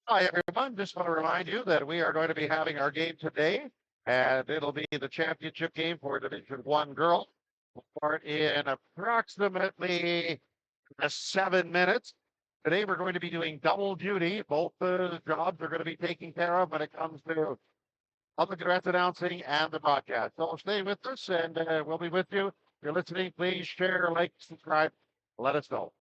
Hi, everyone. Just want to remind you that we are going to be having our game today, and it'll be the championship game for Division One girls. We'll start in approximately 7 minutes. Today, we're going to be doing double duty. Both jobs are going to be taken care of when it comes to public address announcing and the broadcast. So stay with us, and we'll be with you. If you're listening, please share, like, subscribe. Let us know.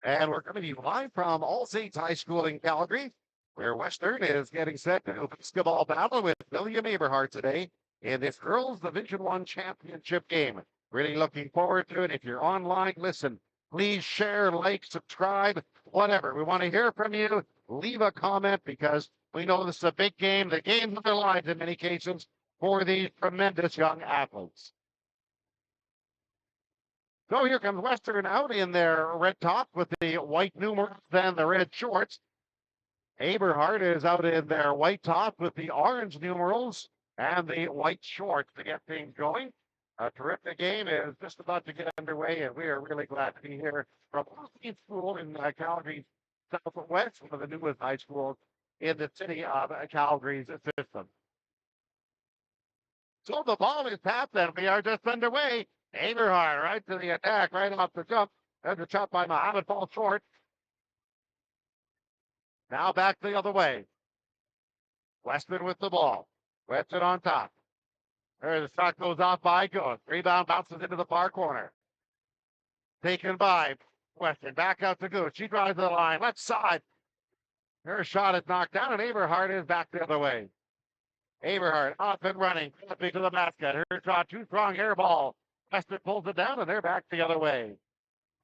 And we're going to be live from All Saints High School in Calgary, where Western is getting set to basketball battle with William Aberhart today in this Girls Division One Championship game. Really looking forward to it. If you're online, listen, please share, like, subscribe, whatever. We want to hear from you. Leave a comment because we know this is a big game, the game of their lives in many cases for these tremendous young athletes. So here comes Western out in their red top with the white numerals and the red shorts. Aberhart is out in their white top with the orange numerals and the white shorts to get things going. A terrific game is just about to get underway, and we are really glad to be here from All School in Calgary's southwest, one of the newest high schools in the city of Calgary's system. So the ball is tapped, and we are just underway. Aberhart right to the attack, right off the jump. There's a shot by Mohammed, ball short. Now back the other way. Westman with the ball. Westman on top. There's a shot goes off by Good. Rebound bounces into the far corner. Taken by Westman. Back out to Good. She drives to the line. Left side. Her shot is knocked down, and Aberhart is back the other way. Aberhart up and running. Flipping to the basket. Her shot too strong. Air ball. Westman pulls it down, and they're back the other way.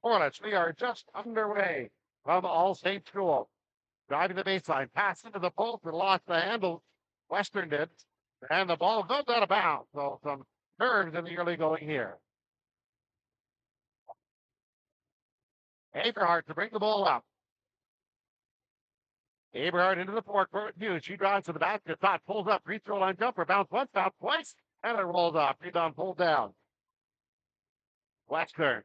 Hornets, we are just underway from All State School. Driving the baseline, pass into the post and lost the handle. Western did. And the ball goes out of bounds. So some nerves in the early going here. Aberhart to bring the ball up. Aberhart into the forecourt view. She drives to the basket. Shot pulls up. Free throw line jumper. Bounce once, bounce twice. And it rolls off. Rebound pulled down. Western.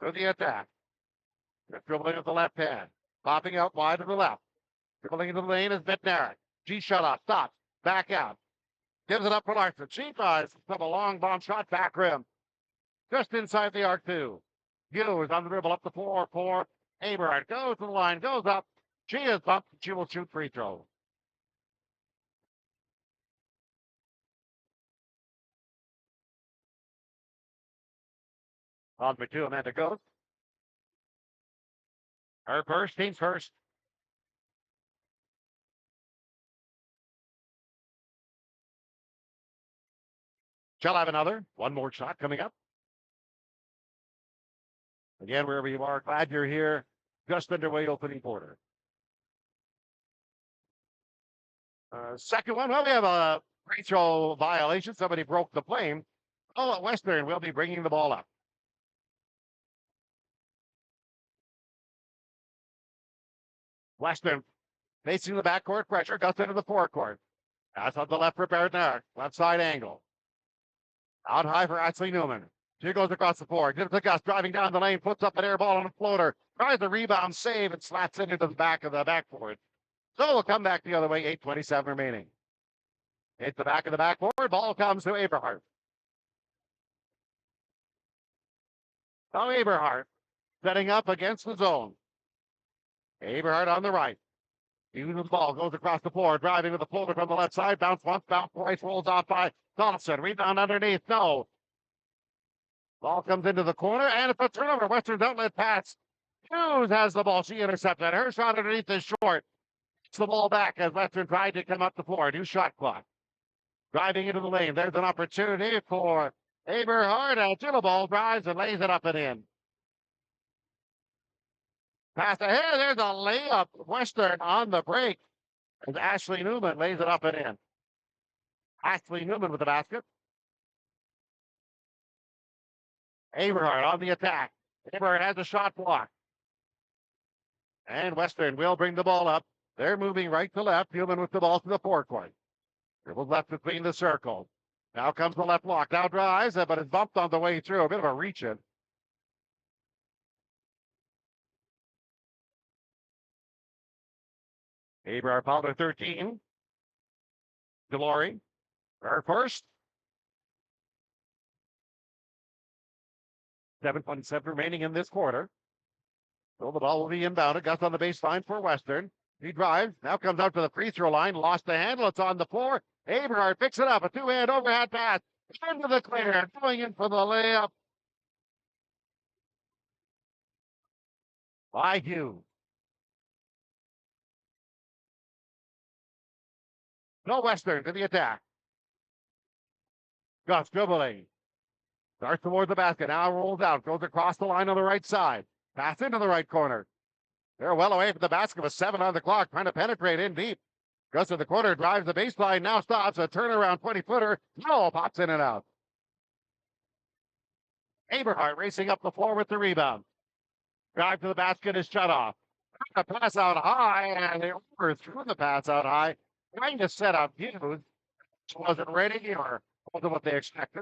To the attack. Dribbling with the left hand. Popping out wide to the left. Dribbling into the lane is Bednarik. G shut off. Stops. Back out. Gives it up for Larson. She tries from a long bomb shot back rim. Just inside the arc, too. Hughes on the dribble up the floor for Aberhart. Goes to the line. Goes up. She is bumped. She will shoot free throws. On for two. Amanda goes. Her first. Team's first. She'll have another. One more shot coming up. Again, wherever you are, glad you're here. Just underway opening quarter. Second one, well, we have a free throw violation. Somebody broke the plane. Oh, Western will be bringing the ball up. Western facing the backcourt pressure, guts into the forecourt. Pass on the left for Bednarik. Left side angle. Out high for Ashley Newman. She goes across the floor. Gives the Gus driving down the lane. Puts up an air ball on a floater. Tries the rebound, save, and slaps it into the back of the backboard. So we'll come back the other way. 8:27 remaining. Hits the back of the backboard. Ball comes to Aberhart. Now Aberhart setting up against the zone. Aberhart on the right. Uses the ball, goes across the floor, driving with the floater from the left side. Bounce once, bounce twice, rolls off by Donaldson. Rebound underneath. No. Ball comes into the corner, and it's a turnover. Western's outlet pass. Hughes has the ball. She intercepted. Her shot underneath is short. It's the ball back as Western tried to come up the floor. New shot clock. Driving into the lane. There's an opportunity for Aberhart. Ball drives and lays it up and in. Pass ahead. There's a layup. Western on the break as Ashley Newman lays it up and in. Ashley Newman with the basket. Aberhart on the attack. Aberhart has a shot block. And Western will bring the ball up. They're moving right to left. Newman with the ball to the forecourt. Dribbles left between the circle. Now comes the left block. Now drives, but it's bumped on the way through. A bit of a reach in. Aberhart fouled to 13. Delory, her first. 7:27 remaining in this quarter. So the ball will be inbounded. Gus on the baseline for Western. He drives. Now comes out to the free throw line. Lost the handle. It's on the floor. Aberhart picks it up. A two-hand overhead pass. Into the clear. Going in for the layup. by Hughes. No Western to the attack. Gus dribbling. Starts towards the basket. Now rolls out. Goes across the line on the right side. Pass into the right corner. They're well away from the basket with 7 on the clock. Trying to penetrate in deep. Goes to the corner. Drives the baseline. Now stops. A turnaround 20-footer. No, pops in and out. Aberhart racing up the floor with the rebound. Drive to the basket is shut off. A pass out high, and they overthrew the pass out high. Trying to set up Hughes. Wasn't ready or wasn't what they expected.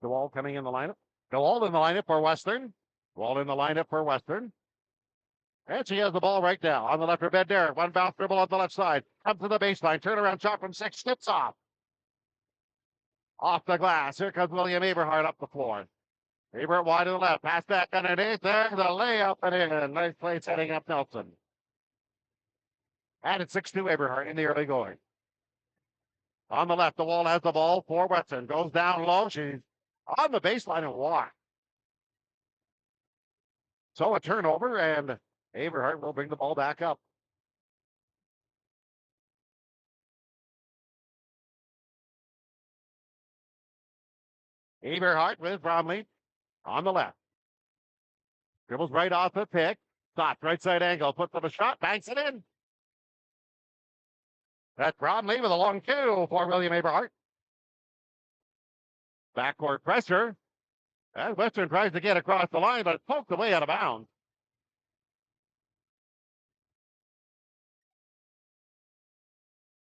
DeWalt coming in the lineup. DeWalt in the lineup for Western. DeWalt in the lineup for Western. And she has the ball right now on the left of bed there. One bounce dribble on the left side. Comes to the baseline. Turnaround shot from 6. Skips off. Off the glass. Here comes William Aberhart up the floor. Aberhart wide to the left. Pass back underneath. There, the layup and in. Nice play setting up Nelson. And it's 6-2 Aberhart in the early going. On the left, DeWalt has the ball for Western. Goes down low. She's on the baseline and walk. So a turnover, and Aberhart will bring the ball back up. Aberhart with Bromley on the left. Dribbles right off the pick. Stops, right side angle. Puts up a shot. Banks it in. That's Bromley with a long 2 for William Aberhart. Backcourt pressure. And Western tries to get across the line, but poked away out of bounds.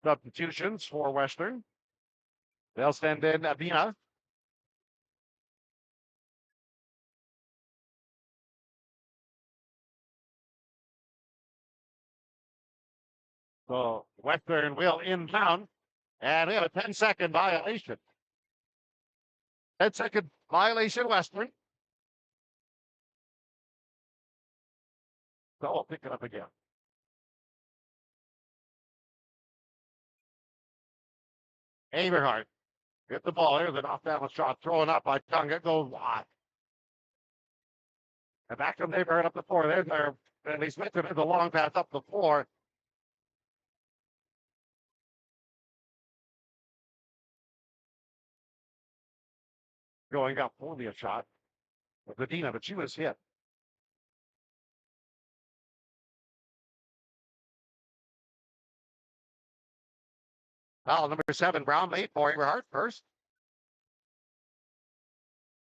Substitutions for Western. They'll send in Avina. So Western will inbound, and we have a 10-second violation. 10-second violation, Western. So we'll pick it up again. Aberhart get the ball. Here's an off-balance shot thrown up by Tonga. Goes wide. And back comes Aberhart up the floor. There's their, at least Smith has a long pass up the floor. Going up, only a shot with Medina, but she was hit. Foul number 7, Brownlee for Aberhart first.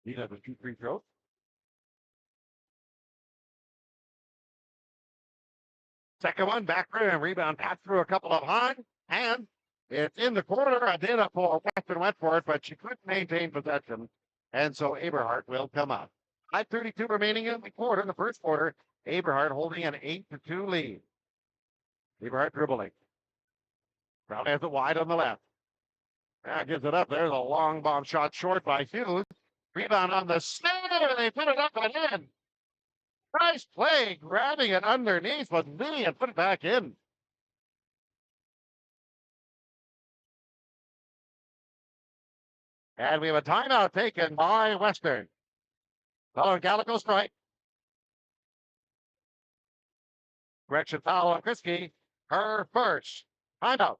Medina with 2 free throws. Second one, back rim, rebound, pass through a couple of high, and it's in the corner. Adina for Western went for it, but she couldn't maintain possession. And so Aberhart will come up. 5:32 remaining in the quarter, the first quarter. Aberhart holding an 8-2 lead. Aberhart dribbling. Brown has it wide on the left. Gives it up. There's a long bomb shot short by Hughes. Rebound on the center. They put it up and in. Nice play, grabbing it underneath with Lee and put it back in. And we have a timeout taken by Western. Foul on Calico strike. Correction foul on Kriski. Her first. Timeout.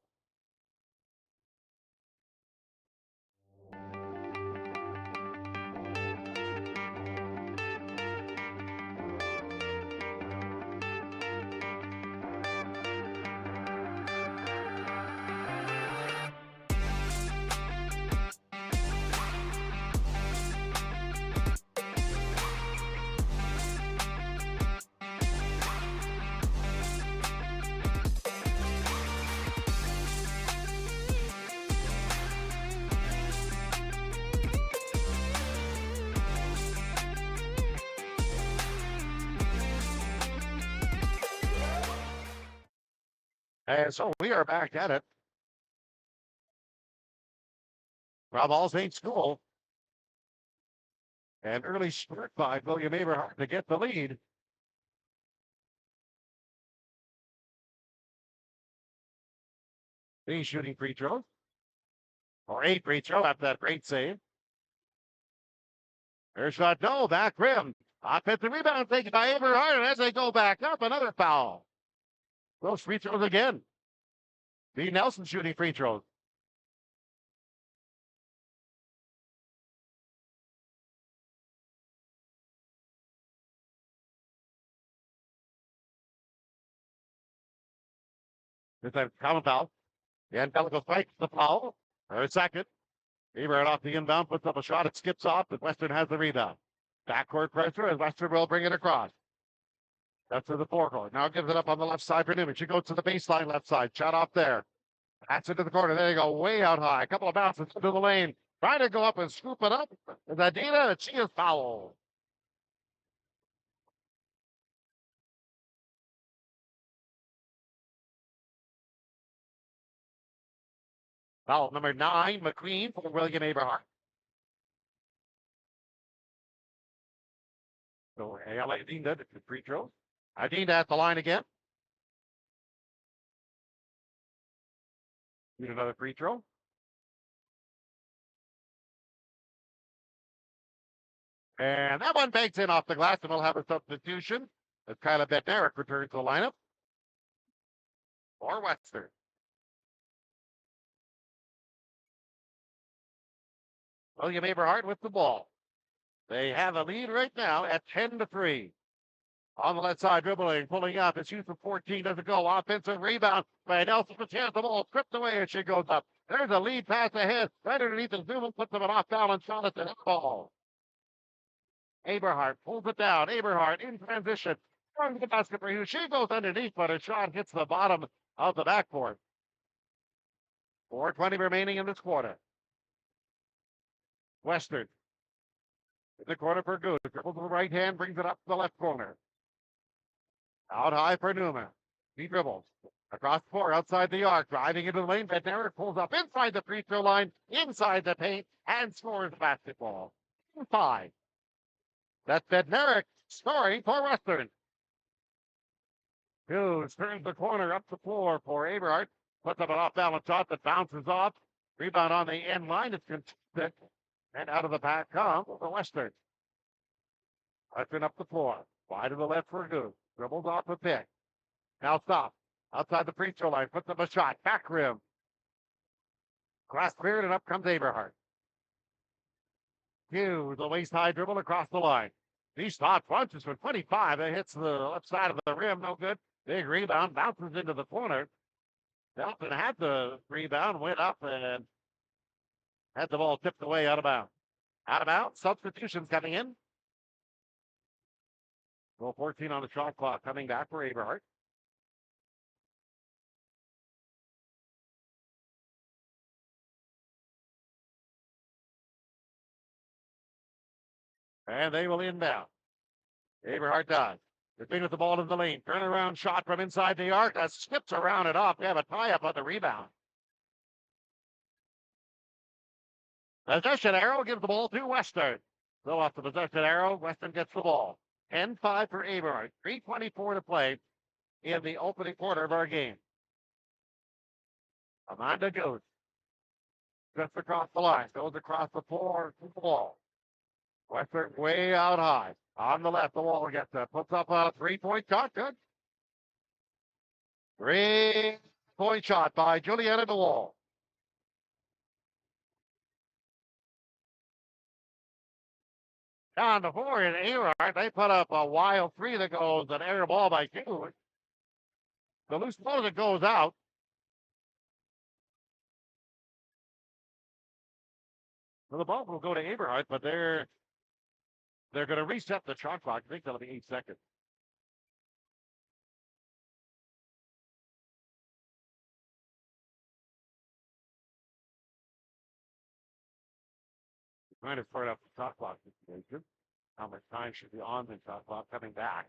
And so we are back at it from All Saints School. An early spurt by William Aberhart to get the lead. He's shooting free throws. Or a free throw after that great save. Their shot, no, back rim. Offensive rebound taken by Aberhart, and as they go back up, another foul. Those free throws again. B. Nelson shooting free throws. This time, common foul. And Pelican fights the foul. Or second. Aberhart off the inbound, puts up a shot, it skips off, but Western has the rebound. Backcourt pressure, and Western will bring it across. That's to the forecourt. Now gives it up on the left side for Newman. She goes to the baseline left side. Shot off there. That's into the corner. There you go. Way out high. A couple of bounces into the lane. Trying to go up and scoop it up. Is Adina, and she is fouled. Foul number 9, McQueen for William Aberhart. So ALA Adina to free throws. Adina at the line again. Need another free throw. And that one banks in off the glass, and we'll have a substitution as Kyla Bednarik returns to the lineup for Western. William Aberhart with the ball. They have a lead right now at 10-3. On the left side, dribbling, pulling up. It's used for 14, doesn't go. Offensive rebound by Nelson. Chance the ball stripped away, and she goes up. There's a lead pass ahead. Right underneath the Newman, puts them an off balance shot at the ball. Aberhart pulls it down. Aberhart in transition. Throwing the basket for you. She goes underneath, but her shot hits the bottom of the backboard. 4:20 remaining in this quarter. Western in the corner for Good. Dribbles to the right hand, brings it up to the left corner. Out high for Newman. He dribbles. Across the floor, outside the arc, driving into the lane. Bednarik pulls up inside the free throw line, inside the paint, and scores the basketball. 5. That's Bednarik scoring for Western. Hughes turns the corner up the floor for Aberhart. Puts up an off-balance shot that bounces off. Rebound on the end line. It's contested. And out of the pack comes the Western. Western up the floor. Wide to the left for Hughes. Dribbles off the pick. Now stop. Outside the free throw line. Puts up a shot. Back rim. Cross cleared, and up comes Aberhart. Hughes, the waist-high dribble across the line. He stops, punches for 25. It hits the left side of the rim. No good. Big rebound. Bounces into the corner. Dalton had the rebound. Went up and had the ball tipped away out of bounds. Out of bounds. Substitutions coming in. Well, 14 on the shot clock. Coming back for Aberhart. And they will inbound. Aberhart does. The thing with the ball in the lane. Turnaround shot from inside the arc. That skips around it off. We have a tie-up on the rebound. Possession arrow gives the ball to Western. So off the possession arrow, Western gets the ball. 10-5 for Aberhart. 3:24 to play in the opening quarter of our game. Amanda goes. Just across the line. Goes across the floor to the ball. Western way out high. On the left, the wall gets it. Puts up a 3-point shot. Good. 3-point shot by Juliana DeWall. Down the floor in Aberhart, they put up a wild 3 that goes an air ball by Hughes. The loose ball that goes out. Well, the ball will go to Aberhart, but they're going to reset the shot clock. I think that'll be 8 seconds. Trying to start up the shot clock situation. How much time should be on the shot clock coming back?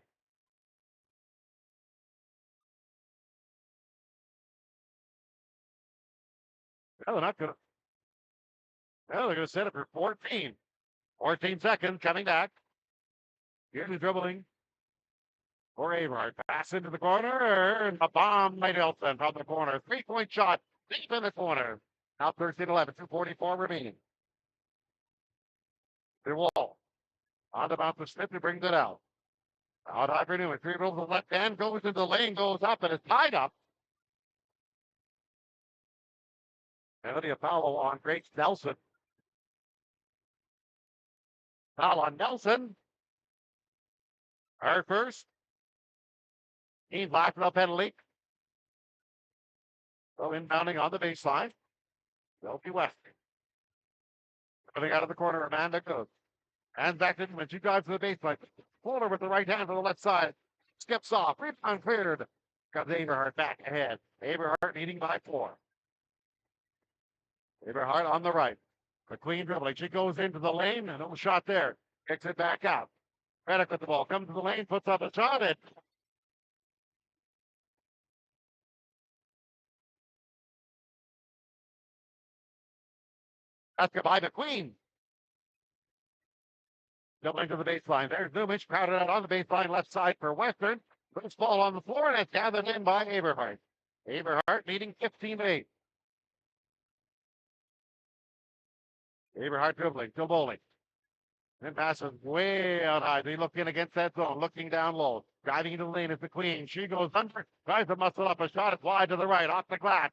Well, they're not going to. Well, they're going to set it for 14. 14 seconds coming back. Here's the dribbling for Aberhart. Pass into the corner, and a bomb by Nelson from the corner. 3-point shot deep in the corner. Now 13-11, 2:44 remaining. The wall. On the bounce of Smith, who brings it out. Out high for Newman. 3 rolls the left hand, goes into the lane, goes up, and is tied up. Penalty a foul on Grace Nelson. Foul on Nelson. Our first. Team black no penalty. So inbounding on the baseline. They'll be West. Coming out of the corner, Amanda goes. Hands back to when she drives to the baseline. Fuller with the right hand to the left side. Skips off. Rebound cleared. Comes Aberhart back ahead. Aberhart leading by 4. Aberhart on the right. McQueen dribbling. She goes into the lane. And no shot there. Kicks it back out. Reddick with the ball. Comes to the lane. Puts up a shot. And that's by McQueen. Dribbling to the baseline. There's Newman crowded out on the baseline left side for Western. Loose ball on the floor, and it's gathered in by Aberhart. Aberhart leading 15-8. Aberhart dribbling, still bowling. Then passes way out high. They look in against that zone, looking down low. Driving into the lane is the Queen. She goes under, tries to muscle up a shot. It's wide to the right, off the glass.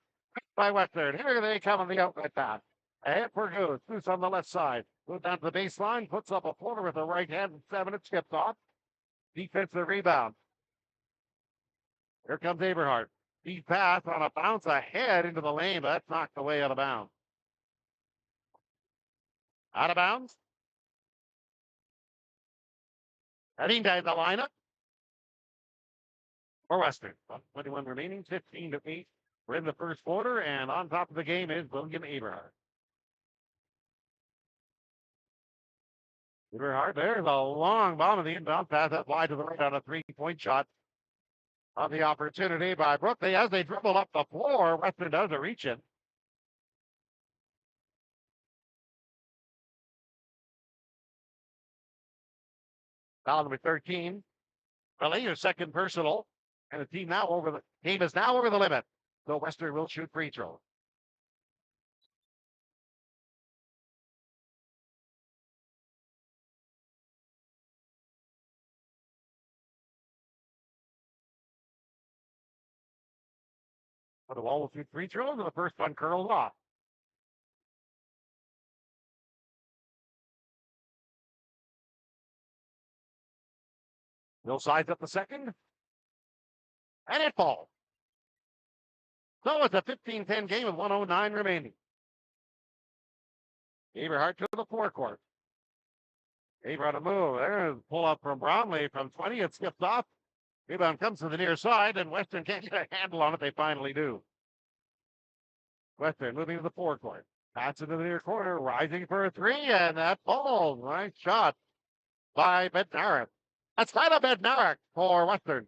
By Western. Here they come on the outlet pass. Ahead for Goose. Goose on the left side. Goes down to the baseline, puts up a floater with the right hand and 7. It skips off. Defensive rebound. Here comes Aberhart. Deep pass on a bounce ahead into the lane, but that's knocked away out of bounds. Out of bounds. Heading down the lineup for Western. 21 remaining, 15-8. We're in the first quarter, and on top of the game is William Aberhart. Aberhart, there's a long bomb of the inbound pass up wide to the right on a 3-point shot. On the opportunity by Brook. As they dribble up the floor, Western does a reach in. Foul number 13. Well, your second personal, and the team is now over the limit. So Western will shoot free throw. For the wall will shoot free throws, and the first one curls off. No sides up the second. And it falls. So it's a 15-10 game with 1:09 remaining. Aberhart to the forecourt. Aberhart a move. There's a pull up from Brownlee from 20. It skips off. Rebound comes to the near side, and Western can't get a handle on it. They finally do. Western moving to the forecourt. Pass into the near corner, rising for a 3, and that falls. Nice shot by Bednarik. That's not a Bednarik for Western.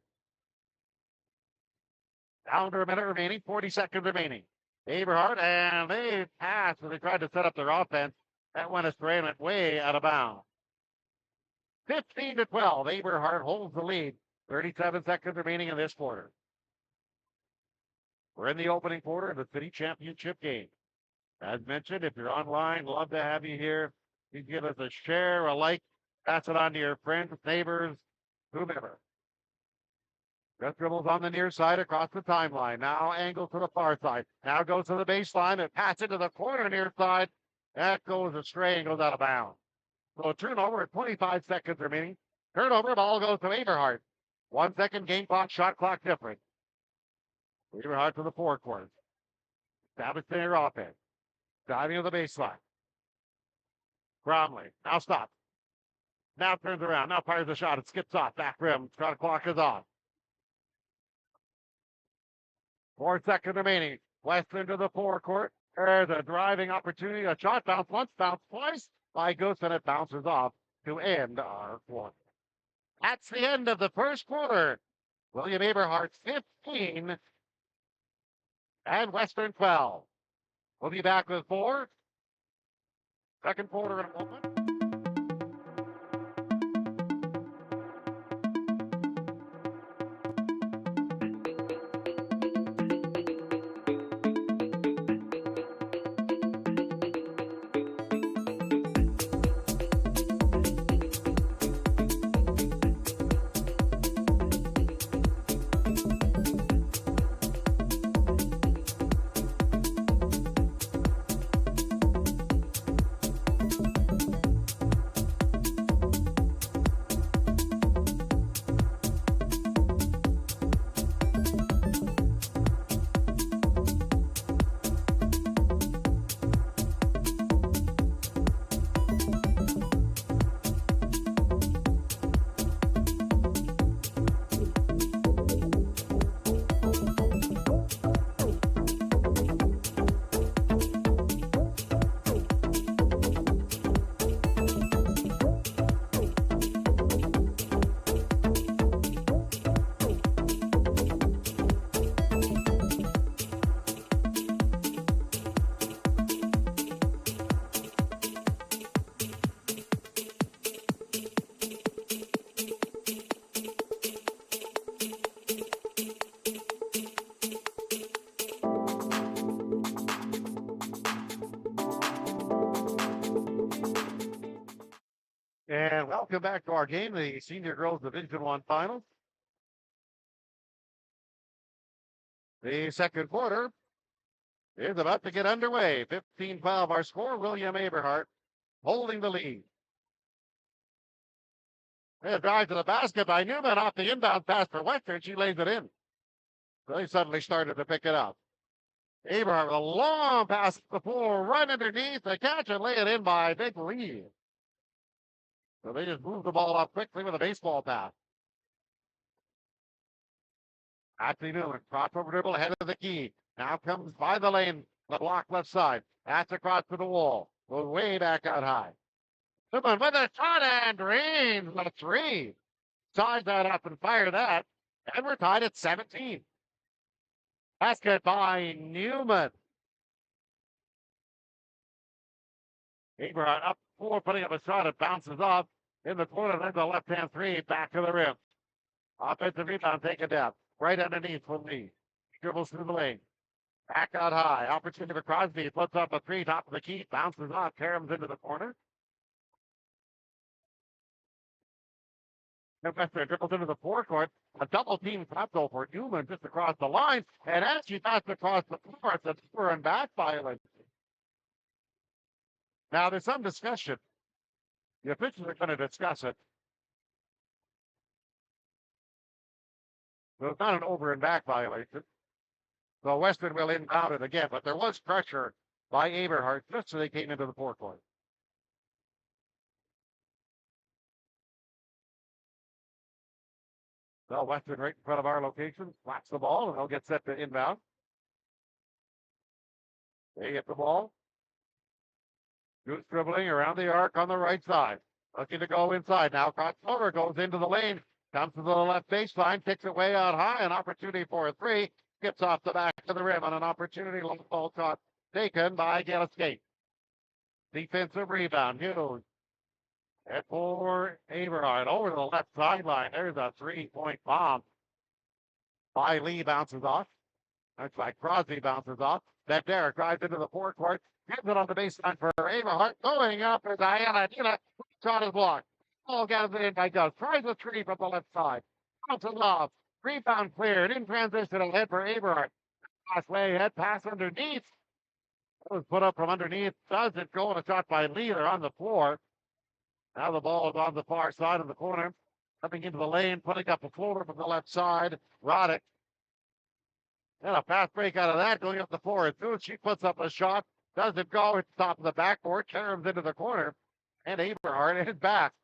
Down to a minute remaining, 40 seconds remaining. Aberhart, and they passed, and they tried to set up their offense. That went astray and went way out of bounds. 15-12. Aberhart holds the lead. 37 seconds remaining in this quarter. We're in the opening quarter of the city championship game. As mentioned, if you're online, love to have you here. You give us a share, a like, pass it on to your friends, neighbors, whomever. Just dribbles on the near side across the timeline. Now angles to the far side. Now goes to the baseline and pass it to the corner near side. That goes astray and goes out of bounds. So a turnover at 25 seconds remaining. Turnover, ball goes to Aberhart. 1 second game clock, shot clock difference. Aberhart to the forecourt. Establishing their offense. Diving to the baseline. Bromley. Now stops. Now turns around. Now fires the shot. It skips off. Back rim. Shot clock is off. 4 seconds remaining. Western to the forecourt. There's a driving opportunity. A shot bounce once, bounce twice by Goose, and it bounces off to end our quarter. That's the end of the first quarter. William Aberhart 15 and Western 12. We'll be back with more. Second quarter in a moment. Welcome back to our game, the Senior Girls Division One Finals. The second quarter is about to get underway. 15-12 our score. William Aberhart holding the lead. They drive to the basket by Newman off the inbound pass for Western. She lays it in. So they suddenly started to pick it up. Aberhart with a long pass to the floor, right underneath the catch and lay it in by Big Lee. So they just moved the ball up quickly with a baseball bat. Ashley Newman, crossover dribble ahead of the key. Now comes by the lane, the block left side. That's across to the wall. Goes way back out high. Newman with a shot and drains the three. Size that up and fire that. And we're tied at 17. Basket by Newman. Aberhart up 4, putting up a shot. It bounces off in the corner. Then the left-hand three back to the rim. Offensive rebound taken down. Right underneath for Lee. Dribbles through the lane. Back out high. Opportunity for Crosby. Puts up a three, top of the key. Bounces off. Carams into the corner. Western dribbles into the forecourt. A double team top goal for Newman just across the line. And as she passed across the floor, it's a spur and back violation. Now, there's some discussion. The officials are going to discuss it. So it's not an over and back violation. So Western will inbound it again, but there was pressure by Aberhart just as they came into the forecourt. So Western right in front of our location, flats the ball, and they'll get set to inbound. They get the ball. Goose dribbling around the arc on the right side. Looking to go inside. Now crossover goes into the lane. Comes to the left baseline. Kicks it way out high. An opportunity for a three. Gets off the back of the rim on an opportunity. Long ball shot taken by Gale Skate. Defensive rebound. Huge. And for Aberhart over the left sideline. There's a 3-point bomb. By Lee bounces off. That's like Crosby bounces off. Then Derek drives into the forecourt. Gives it on the baseline for Aberhart. Going up is Diana. Shot is blocked. Ball gathers in by Gus. Tries a three from the left side. Bounces off. Rebound cleared. In transition ahead for Aberhart. Pass way ahead. Pass underneath. It was put up from underneath. Doesn't go, and a shot by Lee. They're on the floor. Now the ball is on the far side of the corner. Coming into the lane. Putting up a floater from the left side. Roddick. And a fast break out of that. Going up the floor. As soon as she puts up a shot. Doesn't go. It's top of the backboard. Carams into the corner. And Aberhart is back.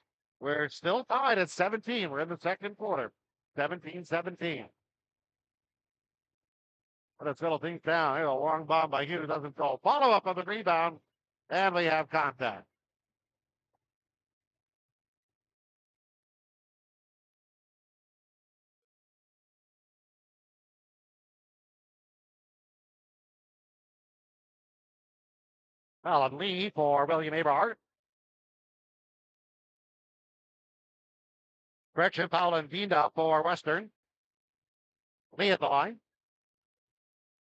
We're still tied at 17. We're in the second quarter. 17-17. Let's settle things down. Here's a long bomb by Hughes. Doesn't go. Follow up on the rebound. And we have contact. Alan Lee for William Aberhart. Correction, foul and Vinda for Western. Lee at the line.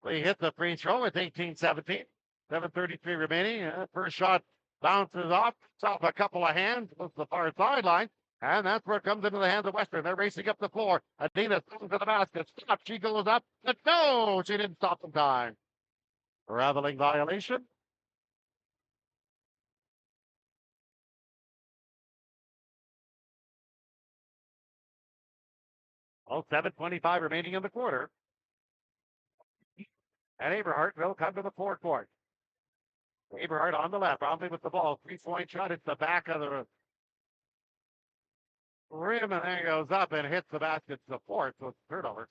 Lee hits the free throw. It's 18-17. 7:33 remaining. First shot bounces off. It's off a couple of hands. Goes to the far sideline. And that's where it comes into the hands of Western. They're racing up the floor. Adina throws to the basket. Stop. She goes up. But no, she didn't stop in time. Raveling violation. Oh, 7:25 remaining in the quarter. And Aberhart will come to the forecourt. Aberhart on the left, Romney with the ball. 3-point shot. It's the back of the rim, and then goes up and hits the basket support. So it's turnover.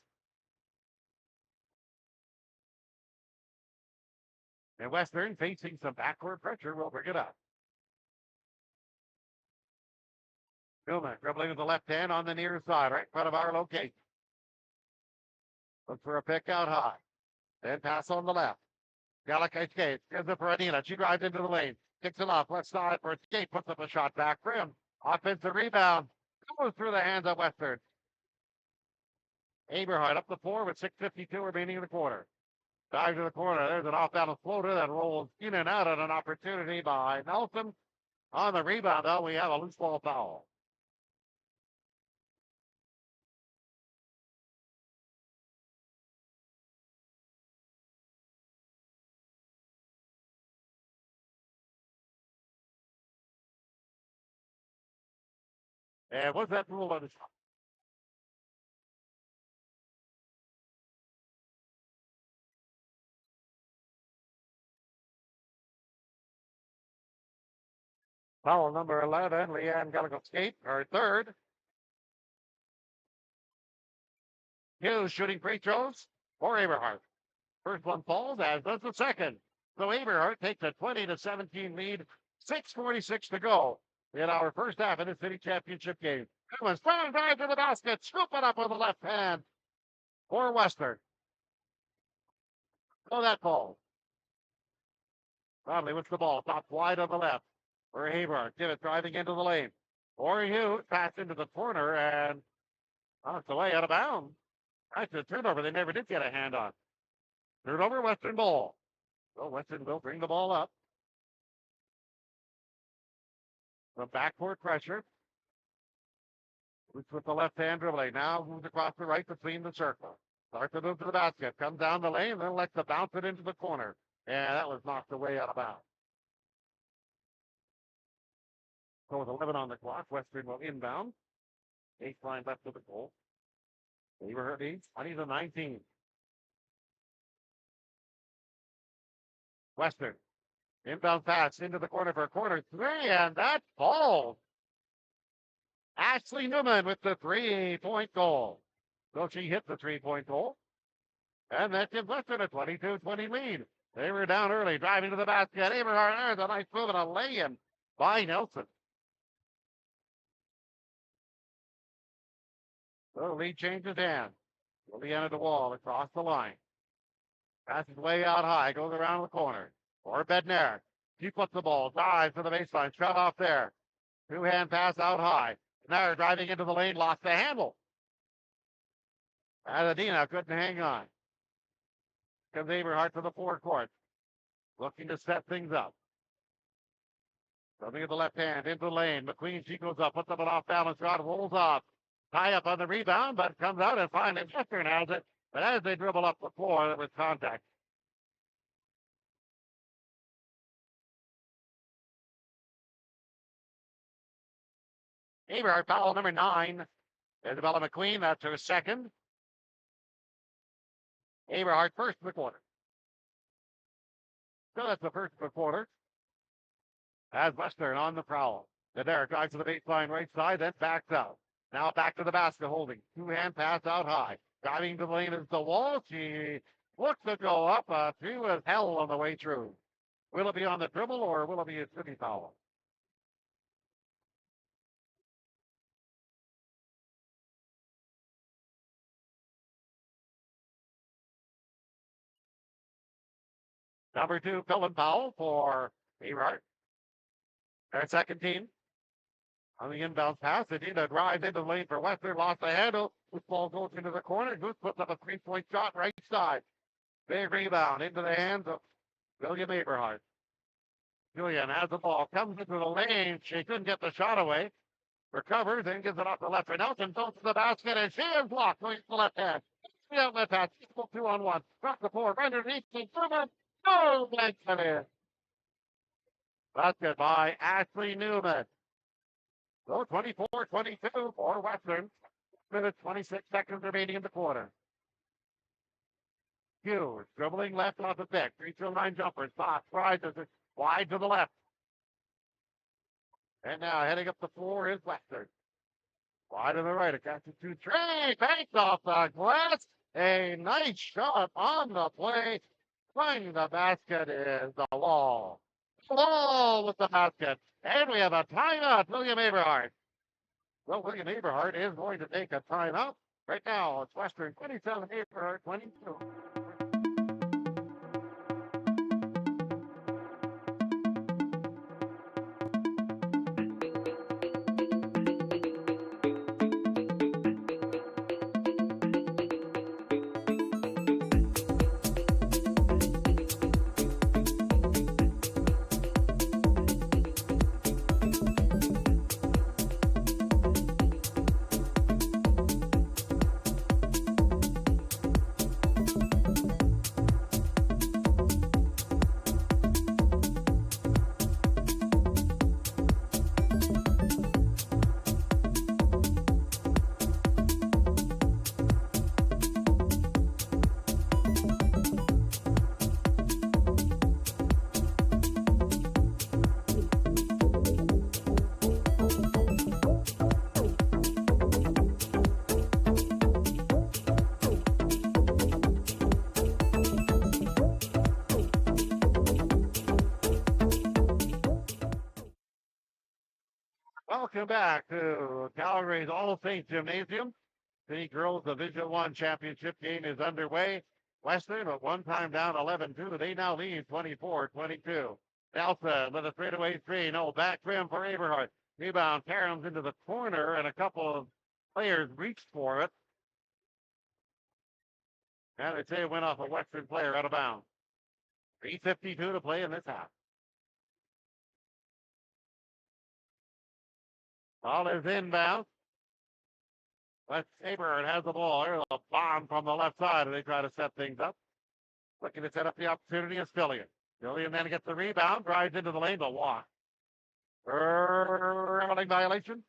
And Western facing some backward pressure will bring it up. Newman dribbling with the left hand on the near side, right in front of our location. Look for a pick out high. Then pass on the left. Gallagher Skate gives it for Adina. She drives into the lane. Kicks it off. Left side for Skate. Puts up a shot back rim. Offensive rebound. Goes through the hands of Western. Aberhart up the floor with 6:52 remaining in the quarter. Dive to the corner. There's an off-balance floater that rolls in and out at an opportunity by Nelson. On the rebound, though, we have a loose ball foul. And what's that rule on the shot? Foul number 11, Leanne Gallagher skate, her third. Hughes shooting free throws for Aberhart. First one falls, as does the second. So Aberhart takes a 20-17 lead, 6:46 to go in our first half of the city championship game. That strong drive to the basket, scoop it up with the left hand for Western. Oh, that falls. Conley with the ball, top wide on the left for Aberhart. Give it driving into the lane. For Hughes, pass into the corner, and it's away out of bounds. That's a turnover they never did get a hand on. Turnover, Western ball. So Western will bring the ball up. The backcourt pressure. Boots with the left hand dribbling. Now moves across the right between the circle. Starts to move to the basket. Comes down the lane, then lets it bounce it into the corner. And that was knocked away out of bounds. So with 11 on the clock, Western will inbound. Baseline left of the goal. Aberhart leads 20-19. Western. Inbound pass into the corner for a corner three, and that falls. Ashley Newman with the 3-point goal. So she hit the 3-point goal. And that gives Western a 22-20 lead. They were down early, driving to the basket. Aberhart, there's a nice move and a lay-in by Nelson. So the lead changes hands. Will be end of the wall across the line. Passes way out high, goes around the corner. For Bednar. He puts the ball, dives to the baseline, shut off there. Two-hand pass out high. Bednar driving into the lane, lost the handle. Adadina couldn't hang on. Comes Aberhart to the forecourt. Looking to set things up. Coming to the left hand, into the lane. McQueen, she goes up, puts up an off-balance shot, rolls off. High up on the rebound, but comes out and finally Western has it. But as they dribble up the floor, there was contact. Aberhart foul number 9. Isabella McQueen, that's her second. Aberhart first in the quarter. So that's the first of the quarter. As Western on the prowl. Derek drives to the baseline right side, then backs out. Now back to the basket holding. Two-hand pass out high. Driving to the lane is the wall. She looks to go up. She was hell on the way through. Will it be on the dribble or will it be a city foul? Number 2, Philip Powell for Aberhart. Their second team. On the inbound pass, they did a drive into the lane for Western, lost the handle. This ball goes into the corner. Goose puts up a 3-point shot right side. Big rebound into the hands of William Aberhart. Julian has the ball, comes into the lane. She couldn't get the shot away. Recovers and gives it off the left for Nelson. Goes to the basket, and she is blocked. Going to the left hand. The outlet pass. 2-on-1. Drop the floor. Underneath the driven. No, blanks it in. Basket by Ashley Newman. So 24-22 for Western. Minutes, 26 seconds remaining in the quarter. Hughes dribbling left off the deck. 3-throw line jumper. Spot. Rises it wide to the left. And now heading up the floor is Western. Wide to the right. It catches 2-3. Banks off the glass. A nice shot on the play. Playing the basket is the wall. Wall with the basket. And we have a timeout, William Aberhart. Well, William Aberhart is going to take a timeout. Right now, it's Western 27, Aberhart 22. welcome back to Calgary's All Saints Gymnasium. The girls Division One championship game is underway. Western at one time down 11-2. They now lead 24-22. Nelson with a straightaway three. No, back rim for Aberhart. Rebound caroms into the corner, and a couple of players reached for it. And they say it went off a Western player out of bounds. 3:52 to play in this half. Ball is inbound. But Aberhart has the ball. There's a bomb from the left side, and they try to set things up. Looking to set up the opportunity is Fillion. Fillion then gets the rebound, drives into the lane, but walk. Running violation.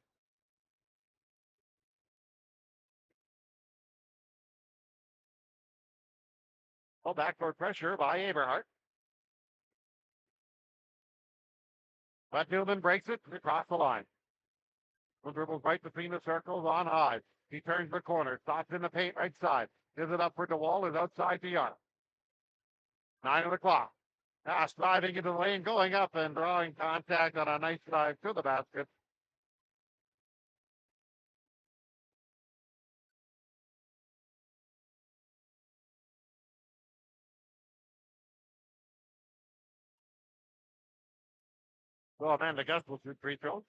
Oh, backdoor pressure by Aberhart. But Newman breaks it across the line. The dribbles right between the circles on high. He turns the corner, stops in the paint right side. Gives it up for DeWall, is outside the arc. 9 on the clock. Pass driving into the lane, going up and drawing contact on a nice drive to the basket. So Amanda Gus will shoot free throws.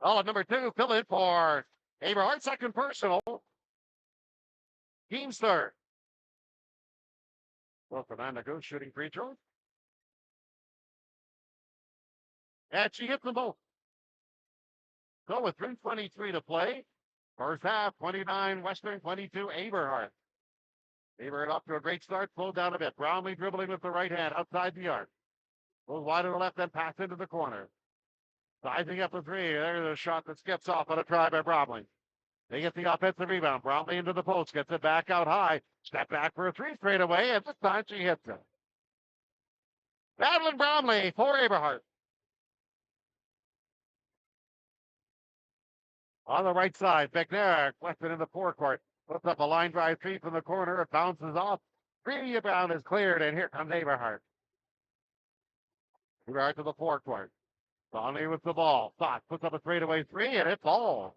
Oh, number 2, fill in for Aberhart, second personal. Team's third. Well, Amanda Gus shooting free throws. And she hits them both. So with 3:23 to play, first half, 29 Western, 22 Aberhart. Aberhart off to a great start, slowed down a bit. Brownlee dribbling with the right hand outside the arc. Goes wide to the left, then pass into the corner. Sizing up the three. There's a shot that skips off on a try by Brownlee. They get the offensive rebound. Brownlee into the post, gets it back out high. Step back for a three straight away, and this time she hits it. Madeline Brownlee for Aberhart. On the right side, McNair, Weston in the forecourt. Puts up a line drive three from the corner. It bounces off. Rebound is cleared, and here comes Aberhart. Aberhart to the forecourt. Brownlee with the ball. Thought puts up a straightaway three, and it's all.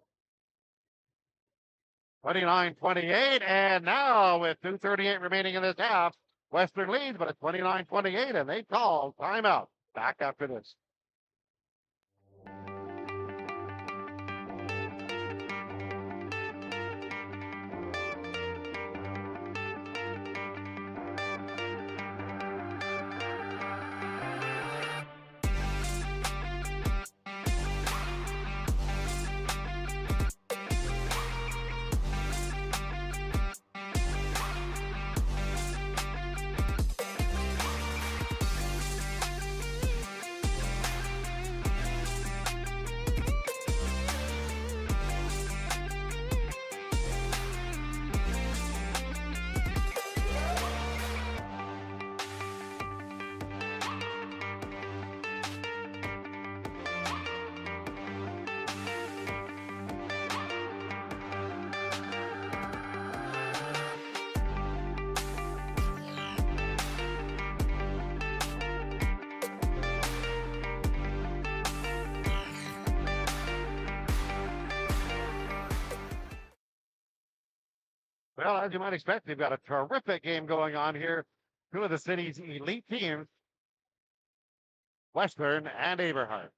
29-28, and now with 2:38 remaining in this half, Western leads, but it's 29-28, and they call timeout. Back after this. Well, as you might expect, they've got a terrific game going on here. Two of the city's elite teams, Western and Aberhart.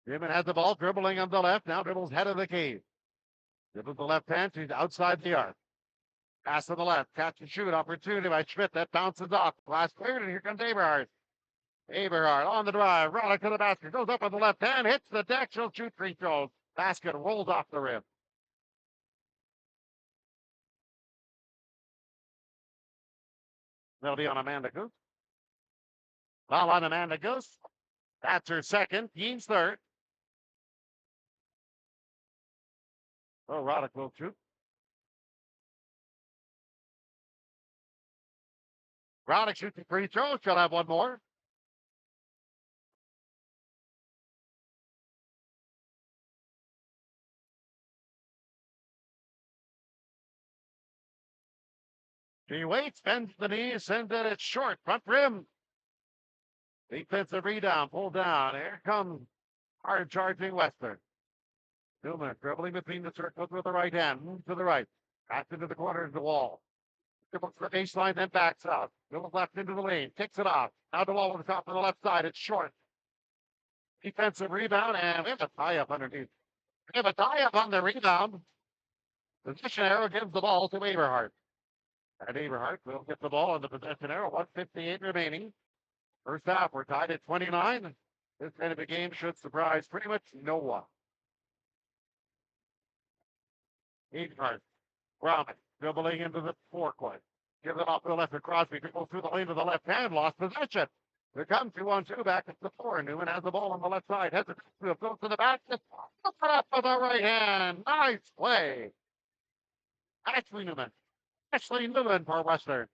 Newman has the ball, dribbling on the left, now dribbles head of the cave. Dribbles the left hand, she's outside the arc. Pass to the left, catch and shoot, opportunity by Schmidt, that bounces off. Glass cleared, and here comes Aberhart. Aberhart on the drive, Roddick to the basket, goes up with the left hand, hits the deck, she'll shoot free throws. Basket rolls off the rim. That'll be on Amanda Goose. Foul on Amanda Goose. That's her second. Team's third. Oh, Roddick will shoot. Roddick shoots the free throw. She'll have one more. She waits, bends the knees, sends it. It's short, front rim. Defensive rebound, pulled down. Here comes hard charging Western. Newman dribbling between the circles with the right hand, moves to the right, back into the corner of the wall. Dribbles to the baseline, then backs out. Dribbles left into the lane, kicks it off. Now the ball on the top of the left side. It's short. Defensive rebound, and we have a tie up underneath. We have a tie up on the rebound. Position arrow gives the ball to Aberhart. And Aberhart will get the ball on the possession arrow. 1:58 remaining. First half, we're tied at 29. This kind of a game should surprise pretty much no one. Aberhart, Browman, dribbling into the forecourt. Gives it off to the left of Crosby. Dribbles through the lane to the left hand. Lost possession. Here comes 2-on-2 back at the floor. Newman has the ball on the left side. Has it goes to the back. Just puts it up with the right hand. Nice play. Ashley Newman. Ashley Newman for Western.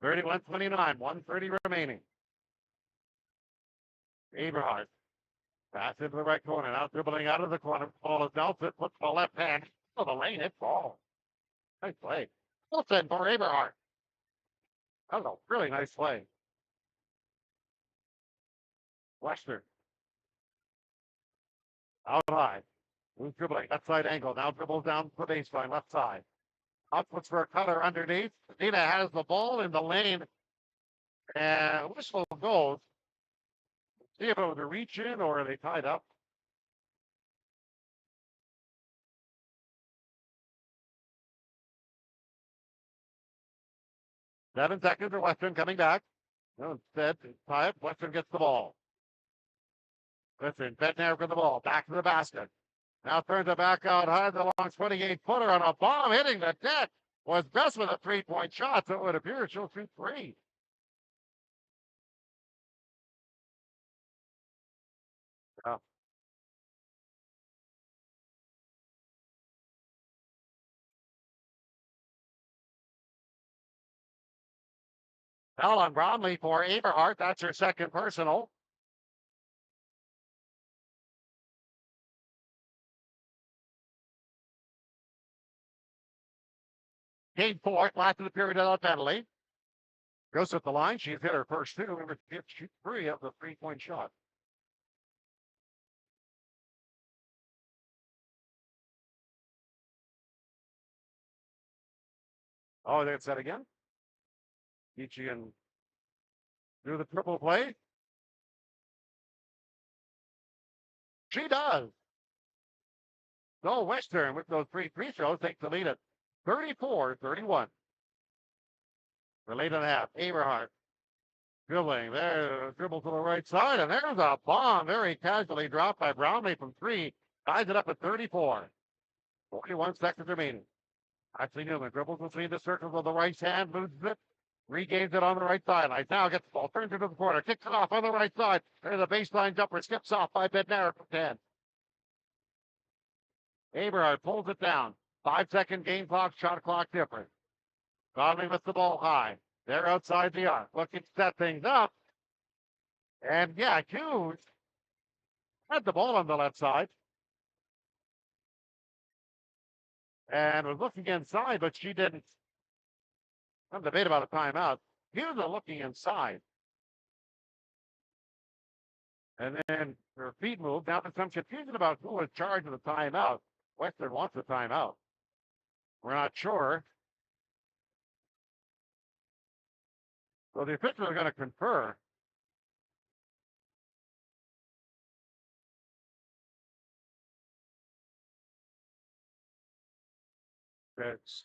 31-29. 1:30 remaining. Aberhart. Pass into the right corner. Now dribbling out of the corner. Ball is Nelson. Puts the left hand. To the lane. It's ball. Nice play. Wilson for Aberhart. That was a really nice play. Western. Out high. Who's dribbling? Left side angle. Now dribbles down the baseline. Left side. Up looks for a cutter underneath. Nina has the ball in the lane. And whistle goes. See if it was a reach in or are they tied up. Seven seconds for Western coming back. No, instead, tie up. Western gets the ball. Western, Bednar with the ball. Back to the basket. Now turns it back out high. The long 28-footer on a bomb hitting the net. Was best with a 3-point shot, so it would appear she'll shoot three. Yeah. Foul on Bromley for Aberhart. That's her second personal. Game fourth, last of the period without penalty. Goes at the line. She's hit her first two. Number 3 of the 3-point shot. Oh, that's that again. Michigan do the triple play. She does. So Western with those three free throws takes the lead at 34-31. The lead and a half. Aberhart dribbling there, dribble to the right side, and there's a bomb very casually dropped by Brownlee from three. Ties it up at 34. 41 seconds remaining. Ashley Newman dribbles between the circles with the right hand, loses it, regains it on the right sideline. Now gets the ball, turns it to the corner, kicks it off on the right side. There's a baseline jumper, skips off by Bednar from 10. Aberhart pulls it down. 5-second game clock, shot clock difference. Conley with the ball high. They're outside the arc, looking to set things up. And yeah, Hughes had the ball on the left side. And was looking inside, but she didn't. Some debate about a timeout. Hughes was looking inside. And then her feet moved. Now there's some confusion about who was charged with the timeout. Western wants a timeout. We're not sure. So the officials are going to confer. It's,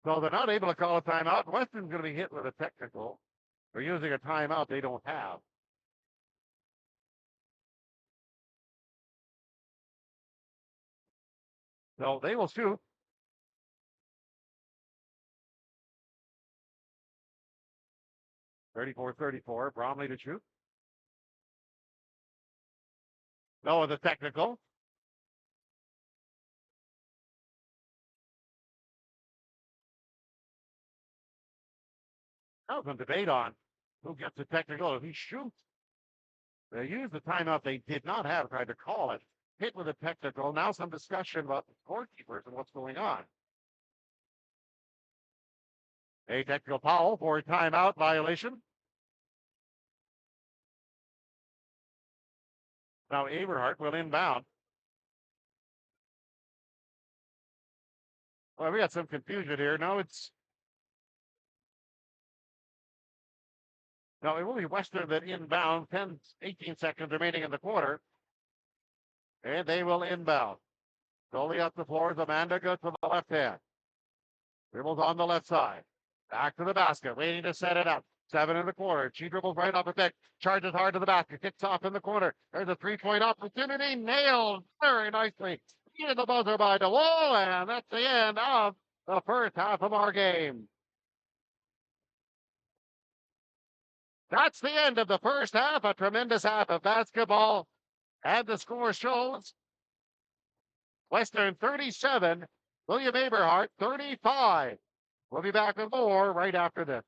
so they're not able to call a timeout. Western's going to be hit with a technical. They're using a timeout they don't have. So they will shoot. 34-34. Bromley to shoot. No, with a technical. That was some debate on who gets the technical if he shoots. They used the timeout they did not have, tried to call it. Hit with a technical. Now some discussion about the scorekeepers and what's going on. A technical foul for timeout violation. Now Aberhart will inbound. Well, we got some confusion here. No, it will be Western that inbound. 18 seconds remaining in the quarter. And they will inbound. Goalie up the floor is Amanda Good from the left hand. Dribbles on the left side. Back to the basket, waiting to set it up. 7 in the quarter. She dribbles right off the pick. Charges hard to the basket. Kicks off in the corner. There's a 3-point opportunity. Nailed very nicely. Into the buzzer by DeWall. And that's the end of the first half of our game. That's the end of the first half. A tremendous half of basketball. And the score shows Western 37, William Aberhart 35. We'll be back with more right after this.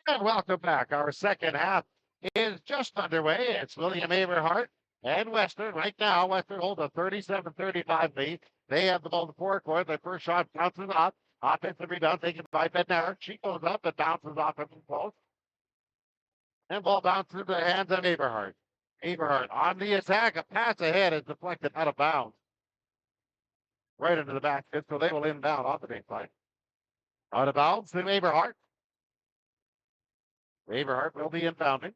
And welcome back. Our second half is just underway. It's William Aberhart and Western. Right now, Western holds a 37-35 lead. They have the ball to forecourt. Their first shot bounces off. Offensive rebound taken by Bednarik. She goes up and bounces off of the post. And ball bounces to the hands of Aberhart. Aberhart on the attack. A pass ahead is deflected out of bounds. Right into the basket, so they will inbound off the baseline. Out of bounds to Aberhart. Aberhart will be inbounding.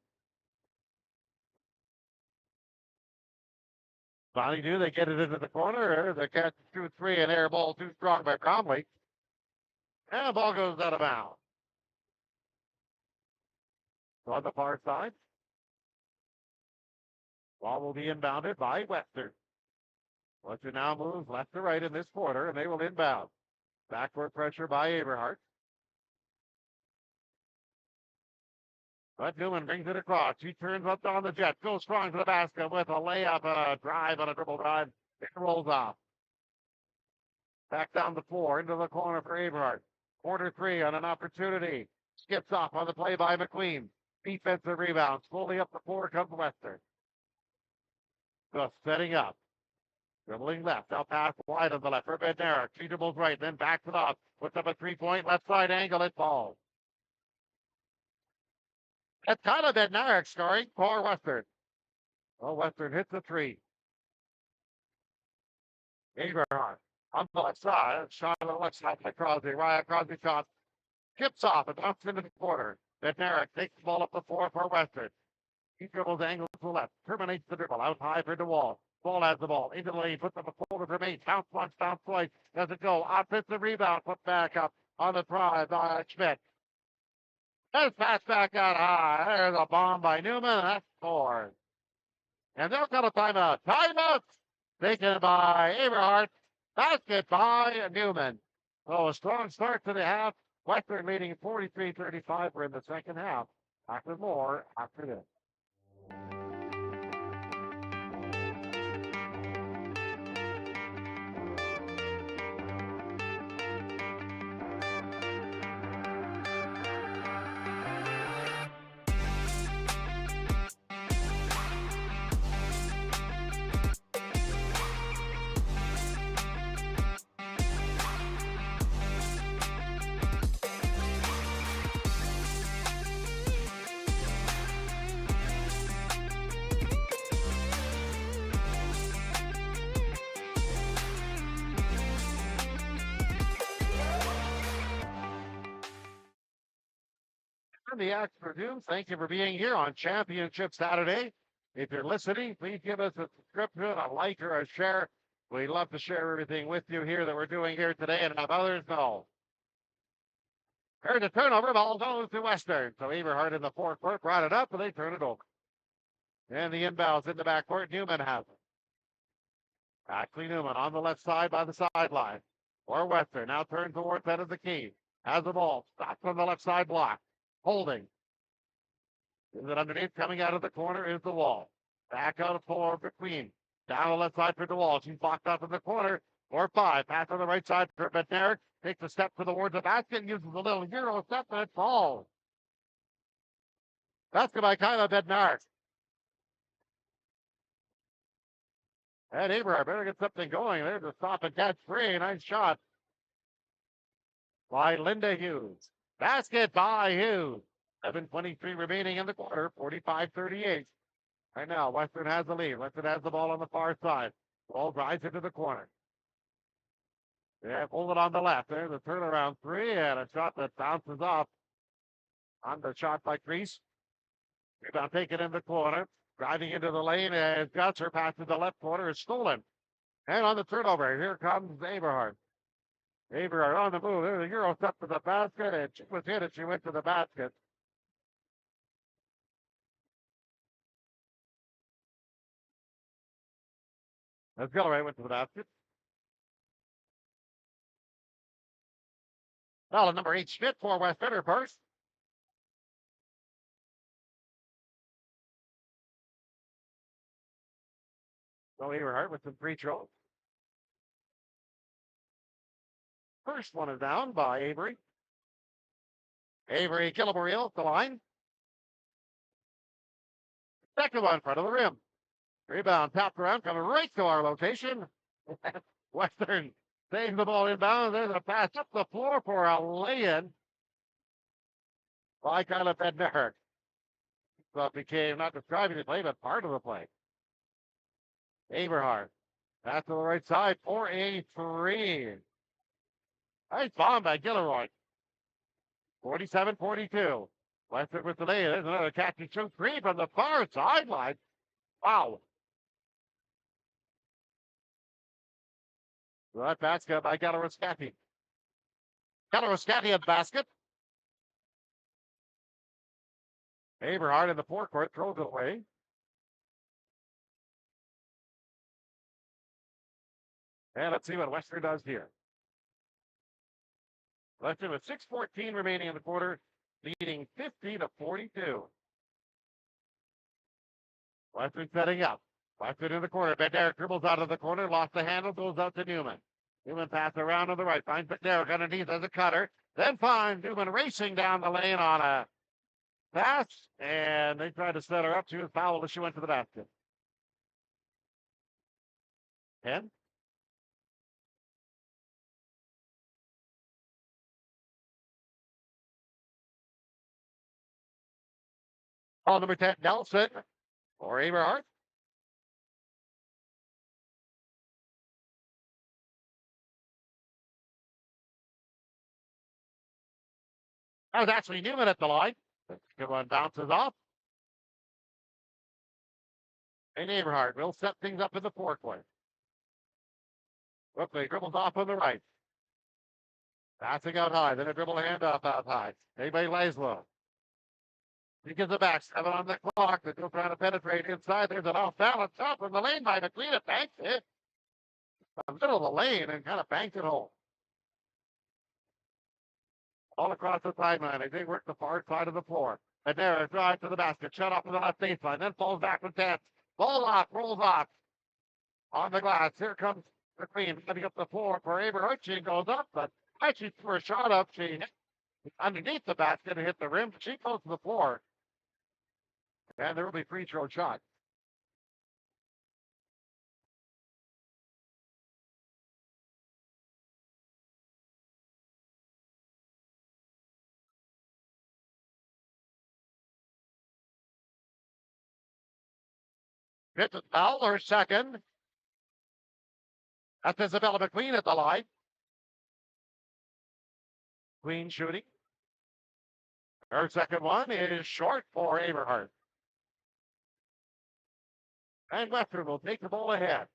Bonnie knew they get it into the corner. They catch 2-3 and air ball too strong by Bromley. And the ball goes out of bounds. So on the far side, ball will be inbounded by Western. Western now moves left to right in this quarter, and they will inbound. Backcourt pressure by Aberhart. But Newman brings it across. He turns up on the jet, goes strong to the basket with a layup and a drive on a dribble drive. It rolls off. Back down the floor into the corner for Aberhart. Corner three on an opportunity. Skips off on the play by McQueen. Defensive rebound. Slowly up the floor comes Western. Just setting up. Dribbling left. Now pass wide on the left for Bednarik. She dribbles right, then backs it off. Puts up a three-point left side angle. It falls. That's kind of Bednarik scoring for Western. Well, Western hits the three. Aberhart on the left side. Shot on the left side by Crosby. Ryan Crosby shot. Tips off and bounces into the corner. Bednarik takes the ball up the floor for Western. He dribbles angle to the left. Terminates the dribble. Out high for DeWall. Ball has the ball. Into the lane. Puts up a shoulder for Maine. Bounce once, bounce twice. Does it go? Offensive rebound. Put back up on the drive by Schmidt. That's pass back out high. There's a bomb by Newman. That's scored. And they'll got a timeout. Timeout taken by Aberhart. Basket by Newman. So a strong start to the half. Western leading 43-35. We're in the second half. Back with more after this. The Expert News. Thank you for being here on Championship Saturday. If you're listening, please give us a subscription, a like, or a share. We'd love to share everything with you here that we're doing here today and have others know. Here's a turnover. Ball goes to Western. So Aberhart in the forecourt brought it up, and they turn it over. And the inbounds in the backcourt. Newman has it. Ashley Newman on the left side by the sideline. For Western. Now turns towards that of the key. Has the ball. Stops on the left side block. Holding. Is it underneath? Coming out of the corner is the wall. Back out of four for Queen. Down the left side for DeWall. She's blocked up in the corner. 4-5. Pass on the right side for Bednarik. Takes a step towards the basket. Uses a little Euro step and it falls. Basket by Kyla Bednarik. And Aberhart better get something going. There's a stop and catch free. Nice shot by Linda Hughes. Basket by Hughes. 7:23 remaining in the quarter. 45-38. Right now, Western has the lead. Western has the ball on the far side. Ball drives into the corner. Yeah, hold it on the left. There's a turnaround three and a shot that bounces off on the shot by Crease. Rebound taken in the corner. Driving into the lane as Gutser passes the left corner is stolen. And on the turnover, here comes Aberhart. Aberhart on the move. There's a Euro step to the basket, and she was hit and she went to the basket. As Gilray went to the basket. Well, number 8, Schmidt for Western, her first. So Aberhart with some free throws. First one is down by Avery. Avery Gillibreel at the line. Second one in front of the rim. Rebound, tapped around, coming right to our location. Western saves the ball inbound. There's a pass up the floor for a lay-in by Kyla Bednarik. So it became not describing the play, but part of the play. Aberhart. Pass to the right side for a three. Nice bomb by Gilroy. 47-42. Western with the lay. There's another catch and shoot three from the far sideline. Wow. So that basket by Galleroscati. Galleroscati at basket. Aberhart in the forecourt throws it away. And let's see what Western does here. Western with 6:14 remaining in the quarter, leading 50-42. Western setting up. Western in the corner. Bednarik dribbles out of the corner, lost the handle, goes out to Newman. Newman pass around on the right, finds Bednarik underneath as a cutter, then finds Newman racing down the lane on a pass, and they tried to set her up. She was fouled as she went to the basket. 10. Ball number 10, Nelson for Aberhart. That was actually Newman at the line. Good one, bounces off. And Aberhart will set things up in the forecourt. Quickly dribbles off on the right. Passing out high, then a dribble handoff out high. Anybody lays low. He gives it back, 7 on the clock. They're still trying to penetrate inside. There's an off balance up in the lane by McLean. It banks it. The middle of the lane and kind of banks it home. All across the sideline. They work the far side of the floor. And there, a drive to the basket. Shut off to the left baseline. Then falls back with 10. Ball off, rolls off. On the glass. Here comes McLean setting up the floor for Aberhart. She goes up, but actually threw a shot up. She hit underneath the basket and hit the rim. She goes to the floor. And there will be free throw shot. Hits it foul, her second. That's Isabella McQueen at the line. Queen shooting. Her second one is short for Aberhart. And Western will take the ball ahead.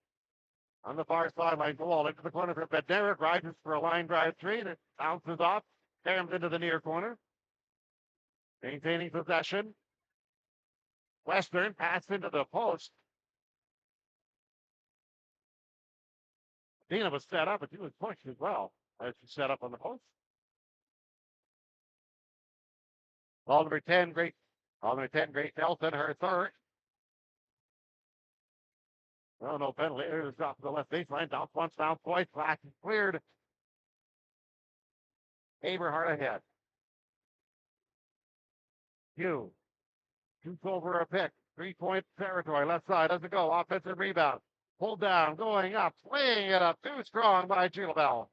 On the far sideline, the wall into the corner for Bednarik. Rises for a line drive three. And it bounces off. Caroms into the near corner. Maintaining possession. Western pass into the post. Dina was set up, but she was pushed as well as she set up on the post. Ball number 10, great. Ball number 10, Great Nelson, her third. Oh, no penalty. There's off the left baseline. Bounce once, bounce twice. Flash is cleared. Aberhart ahead. Hugh. Shoots over a pick. 3-point territory. Left side doesn't go. Offensive rebound. Pulled down. Going up. Swinging it up. Too strong by Gilbell.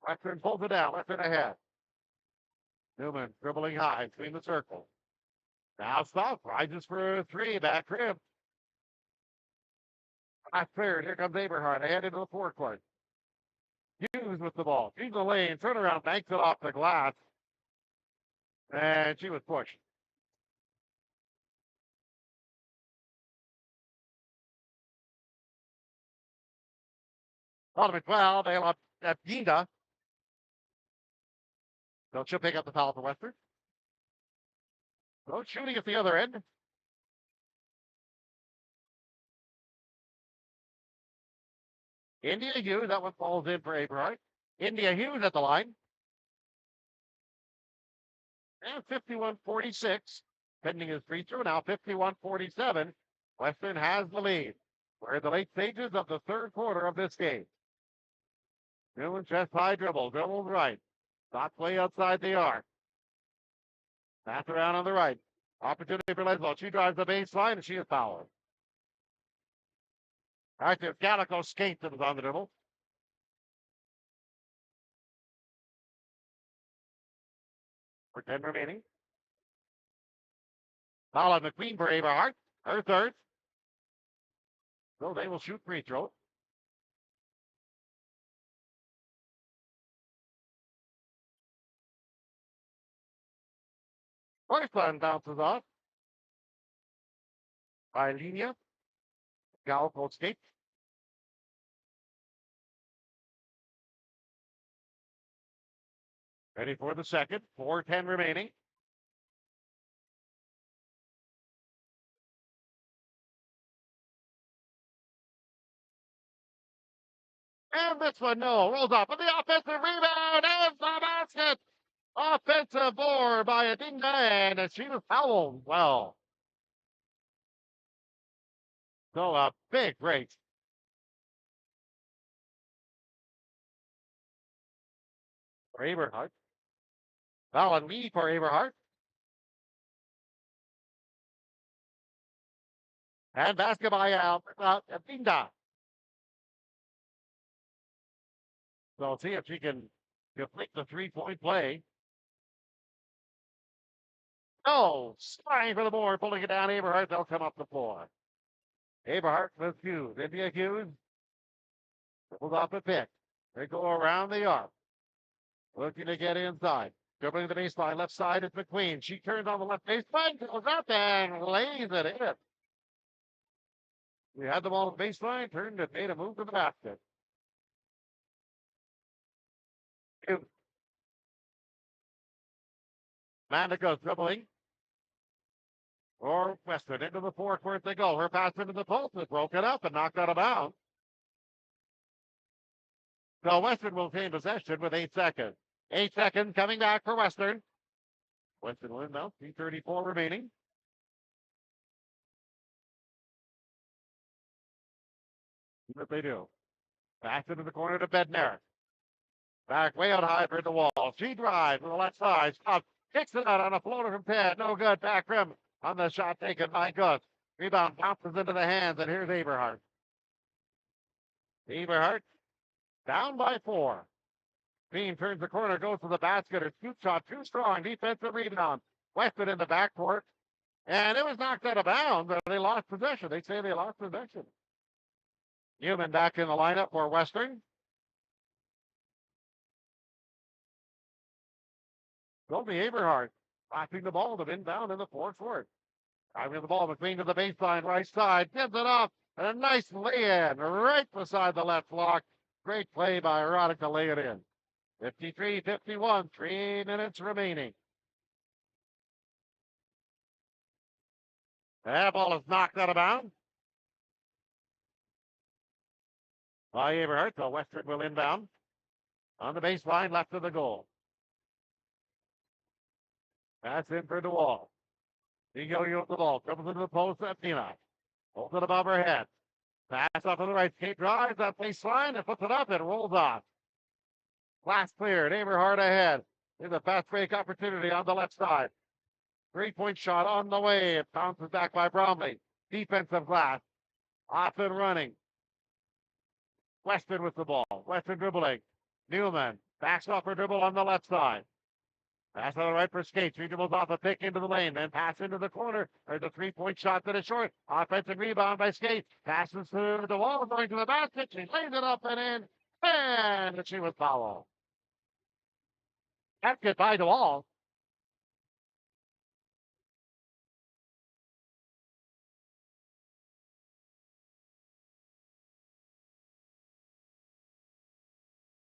Western pulls it down. Western ahead. Newman dribbling high between the circles. Now stop. Rises for a three. Back rim. Last third. Here comes Aberhart. Ahead into the forecourt. Hughes with the ball. She's in the lane. Turnaround. Banks it off the glass. And she was pushed. Bottom of 12. They left at Ginda. So she'll pick up the foul for Western. So shooting at the other end. India Hughes, that one falls in for Aberhart. India Hughes at the line. And 51-46. Pending his free throw now, 51-47. Western has the lead. We're in the late stages of the third quarter of this game. Newman chest high dribble, dribbles right. Dot play outside the arc. Pass around on the right. Opportunity for Leslie. She drives the baseline and she is fouled. Active Calico skates that was on the dribble. For 10 remaining. Foul on McQueen for Aberhart. Her third. So they will shoot free throw. First one bounces off by Linia. Calico skate. Ready for the second. 4:10 remaining. And this one, no, rolls off. But the offensive rebound and the basket. Offensive board by Adinga, and she was fouled. Well, so a big break. For Aberhart. Foul on Lee for Aberhart. And basket by Adinga. So let's see if she can complete the 3-point play. No, spying for the board, pulling it down. Aberhart, they'll come up the floor. Aberhart with Hughes. India Hughes. Dribbles off the pick. They go around the arc. Looking to get inside. Dribbling the baseline. Left side is McQueen. She turns on the left baseline. Goes up and lays it in. We had the ball at the baseline. Turned it. Made a move to the basket. Amanda goes dribbling. Or Western into the forecourt they go. Her pass into the post is broken up and knocked out of bounds. So Western will gain possession with 8 seconds. 8 seconds coming back for Western. Western will inbound. 3:34 remaining. See what they do. Back into the corner to Bednarik. Back way out high for the wall. She drives to the left side. Stop. Kicks it out on a floater from Ted. No good. Back rim on the shot taken by Gus. Rebound bounces into the hands, and here's Aberhart. Aberhart down by 4. Bean turns the corner, goes to the basket. Her shoot shot too strong. Defensive rebound. Western in the backcourt. And it was knocked out of bounds, but they lost possession. They say they lost possession. Newman back in the lineup for Western. Goldie Aberhart passing the ball to inbound in the forecourt. Driving the ball between to the baseline, right side, gives it up, and a nice lay-in right beside the left block. Great play by Erotica to lay it in. 53-51, 3 minutes remaining. That ball is knocked out of bounds by Aberhart. So Western will inbound on the baseline, left of the goal. That's in for the wall. Yo the ball, dribbles into the post at Pina. Holds it above her head. Pass up on the right, skate drives that baseline and puts it up and rolls off. Glass cleared, Aberhart ahead. There's a fast break opportunity on the left side. 3-point shot on the way. It bounces back by Bromley. Defensive glass. Off and running. Western with the ball. Western dribbling. Newman backs off her dribble on the left side. Pass on the right for Skate. She dribbles off a pick into the lane. Then pass into the corner. There's a 3-point shot that is short. Offensive rebound by Skate. Passes to the wall. Going to the basket. She lays it up and in. And she was fouled. Can't get by the wall.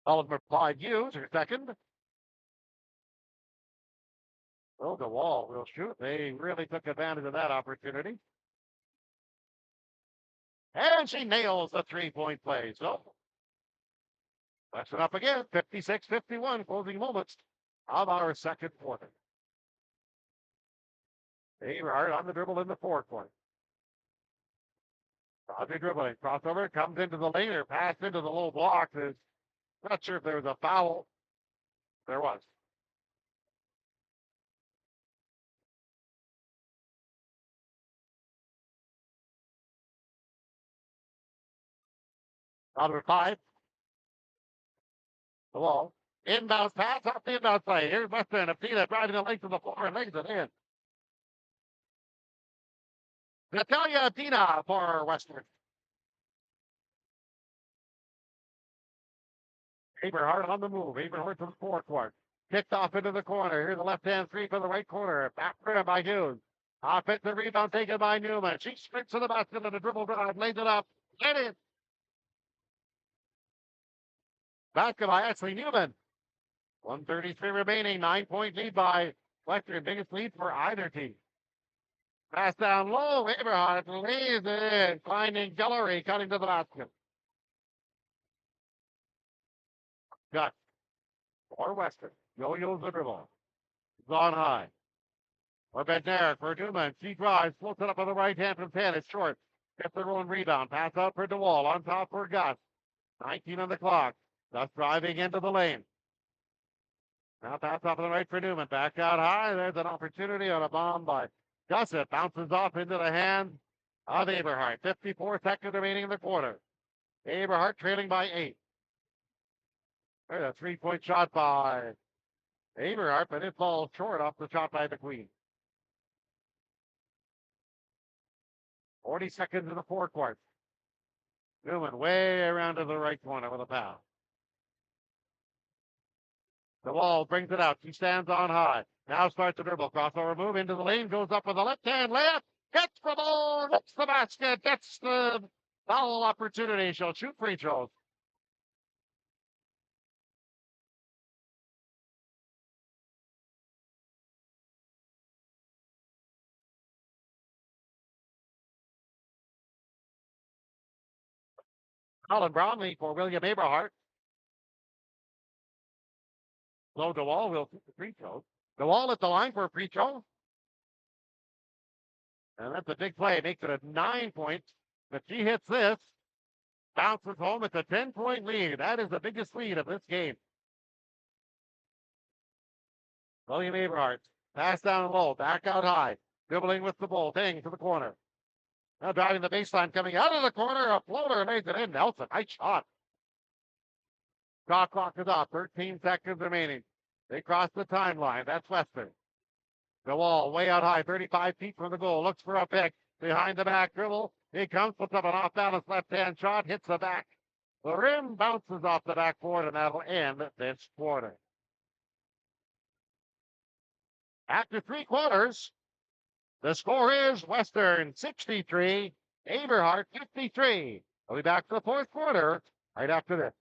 Oliver Clyde Hughes, her second. Well, the wall will shoot. They really took advantage of that opportunity. And she nails the 3-point play. So, that's it up again. 56-51, closing moments of our second quarter. Aberhart on the dribble in the forecourt. Crosby dribbling. Crossover comes into the lane or pass into the low block. Is not sure if there was a foul. There was. Number 5. The wall. Inbound pass off the inbound play. Here's Western. Aptina driving the length of the floor and lays it in. Natalia Aptina for Western. Aberhart on the move. Aberhart to the forecourt. Kicked off into the corner. Here's the left-hand three for the right corner. Back rim by Hughes. Offensive rebound taken by Newman. She sprints to the basket and a dribble drive. Lays it up. Get it. Basket by Ashley Newman. 1:33 remaining. 9-point lead by Western. Biggest lead for either team. Pass down low. Aberhart lays it in. Finding Gallery cutting to the basket. Got for Western. Yo-yo's the dribble. It's on high. For Bednarik, for Newman. She drives. Floats it up on the right hand from 10. It's short. Gets their own rebound. Pass out for DeWall. On top for Gus. 19 on the clock. Gus driving into the lane. Now pass off on the right for Newman. Back out high. There's an opportunity on a bomb by Gus. It bounces off into the hand of Aberhart. 54 seconds remaining in the quarter. Aberhart trailing by 8. There's a 3-point shot by Aberhart, but it falls short off the shot by the Queen. 40 seconds in the forecourt. Newman way around to the right corner with a foul. The wall brings it out. She stands on high. Now starts the dribble. Crossover move into the lane. Goes up with a left-hand layup. Gets the ball. Gets the basket. Gets the foul opportunity. She'll shoot free throws. Colin Brownlee for William Aberhart. Low DeWall will shoot the free throw. DeWall at the line for a free throw. And that's a big play. Makes it a 9-point. But she hits this. Bounces home. It's a 10-point lead. That is the biggest lead of this game. William Aberhart. Pass down low. Back out high. Dribbling with the ball. Dang to the corner. Now driving the baseline. Coming out of the corner. A floater makes it in. Nelson. Nice shot. Shot clock is off. 13 seconds remaining. They cross the timeline. That's Western. The wall way out high. 35 feet from the goal. Looks for a pick. Behind the back dribble. He comes. Puts up an off-balance left-hand shot. Hits the back. The rim bounces off the backboard, and that'll end this quarter. After 3 quarters, the score is Western 63, Aberhart 53. We'll be back to the 4th quarter right after this.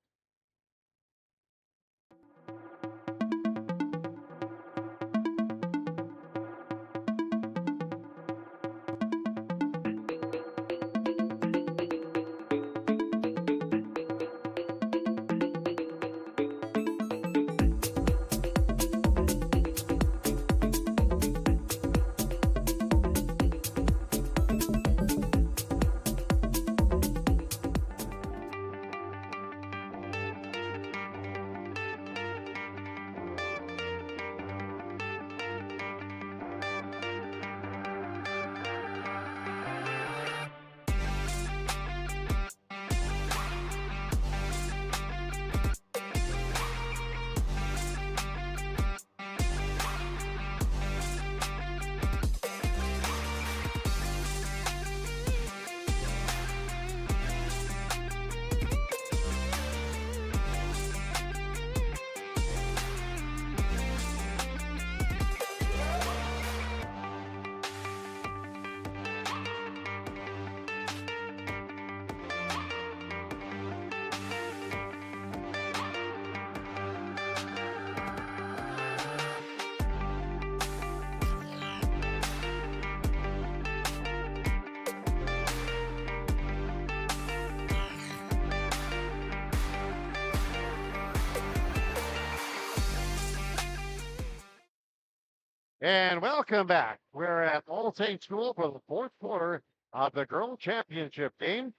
And welcome back. We're at All Saints School for the 4th quarter of the Girl Championship game.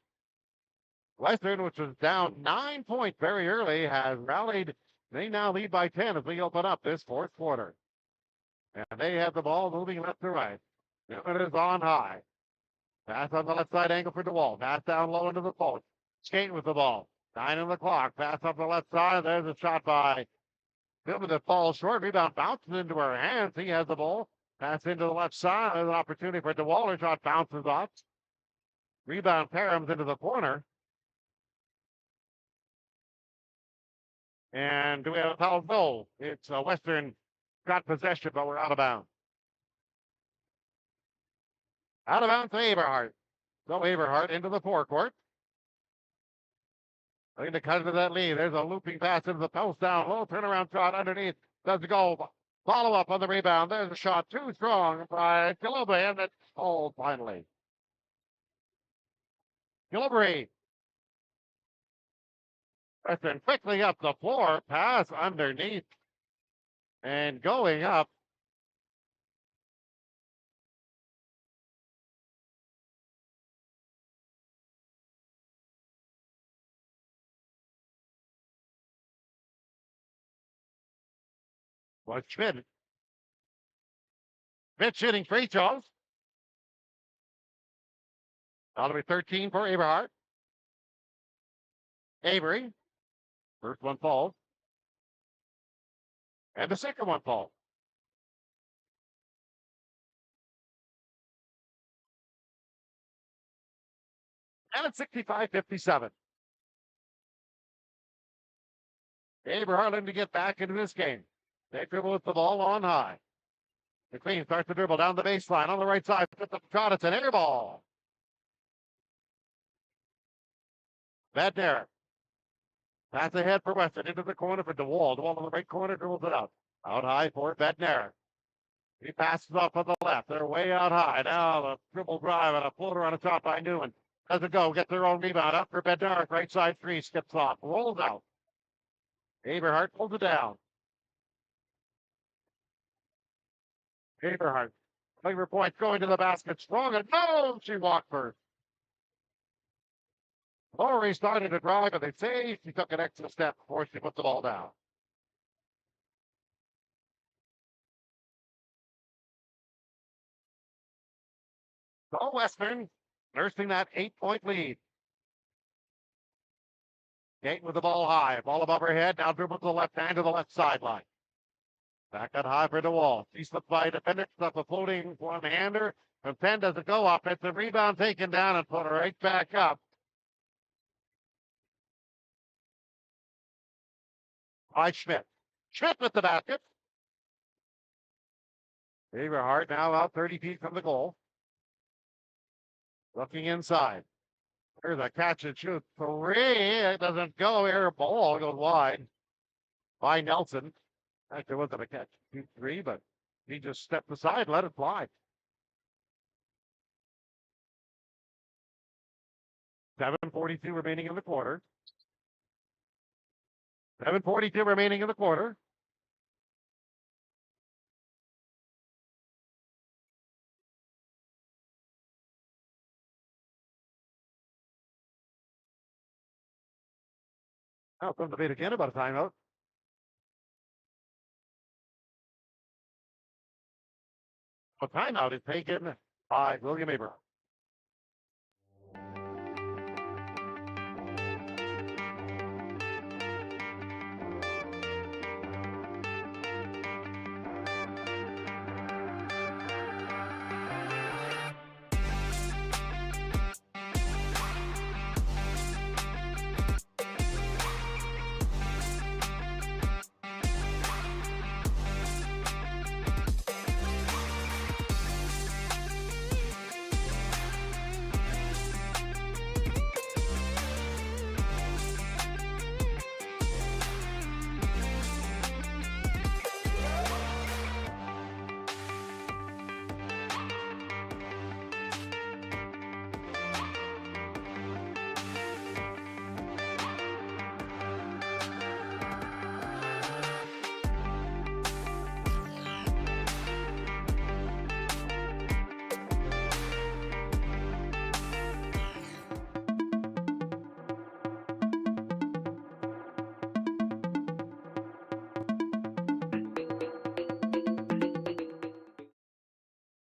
Western, which was down 9 points very early, has rallied They now lead by 10 as we open up this fourth quarter. And they have the ball moving left to right. It is on high. Pass on the left side angle for DeWalt. Pass down low into the post. Skate with the ball. 9 on the clock. Pass up the left side. There's a shot by Philby that falls short. Rebound bounces into her hands. He has the ball. Pass into the left side. There's an opportunity for DeWalt. Her shot bounces off. Rebound Parham's into the corner. And do we have a foul? No. It's Western got possession, but we're out of bounds. Out of bounds to Aberhart. So Aberhart into the forecourt. Looking to cut into that lead. There's a looping pass into the post down low. Turnaround shot underneath. Does go. Follow up on the rebound. There's a shot too strong by Gillobry, and it's all finally. Gillobry. Western quickly up the floor. Pass underneath. And going up. Was Schmidt. Schmidt shooting free throws. That'll be 13 for Aberhart. Avery. First one falls. And the second one falls. And it's 65-57. Aberhart looking to get back into this game. They dribble with the ball on high. McLean starts to dribble down the baseline on the right side. Puts up the shot. It's an air ball. Badner. Pass ahead for Weston into the corner for DeWalt. DeWalt in the right corner dribbles it out. Out high for Badner. He passes off on the left. They're way out high. Now the dribble drive and a floater on a shot by Newman. Doesn't go. Gets their own rebound. Up for Bednar. Right side three. Skips off. Rolls out. Aberhart pulls it down. Aberhart. Flavor point going to the basket. Strong and no! She walked first. Lowry started to drive, but they say she took an extra step before she put the ball down. So Western nursing that 8-point lead. Kate with the ball high. Ball above her head. Now dribbles to the left hand to the left sideline. Back at high for DeWalt. She slipped by a defender. Up a floating one-hander. From 10 doesn't go. Offensive rebound taken down and put her right back up. By Schmidt. Schmidt with the basket. Aberhart now out 30 feet from the goal. Looking inside. There's a catch and shoot three. It doesn't go. Air ball goes wide by Nelson. Actually, wasn't a catch. 2-3, but he just stepped aside, let it fly. 7:42 remaining in the quarter. 7:42 remaining in the quarter. Now, some debate again about a timeout. A timeout is taken by William Aberhart.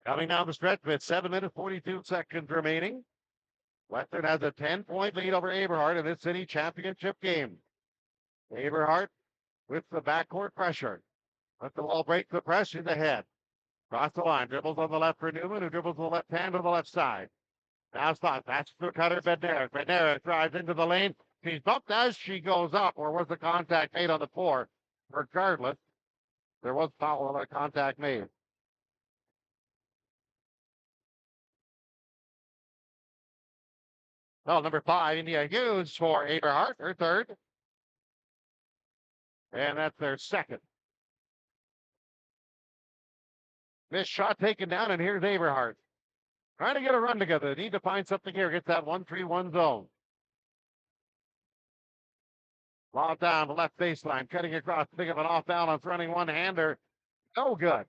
Coming down the stretch with 7 minutes, 42 seconds remaining. Western has a 10-point lead over Aberhart in this city championship game. Aberhart with the backcourt pressure. Let the ball break the press in the head. Cross the line, dribbles on the left for Newman, who dribbles the left hand to the left side. Now stop, that's the cutter Bednarik. Bednarik drives into the lane. She's bumped as she goes up, or was the contact made on the floor? Regardless, there was foul on the contact made. Well, number 5, India Hughes for Aberhart, her third. And that's their second. This shot taken down, and here's Aberhart. Trying to get a run together. They need to find something here. Get that 1-3-1 zone. Lob down the left baseline, cutting across, pick up an off balance, running one-hander. No good.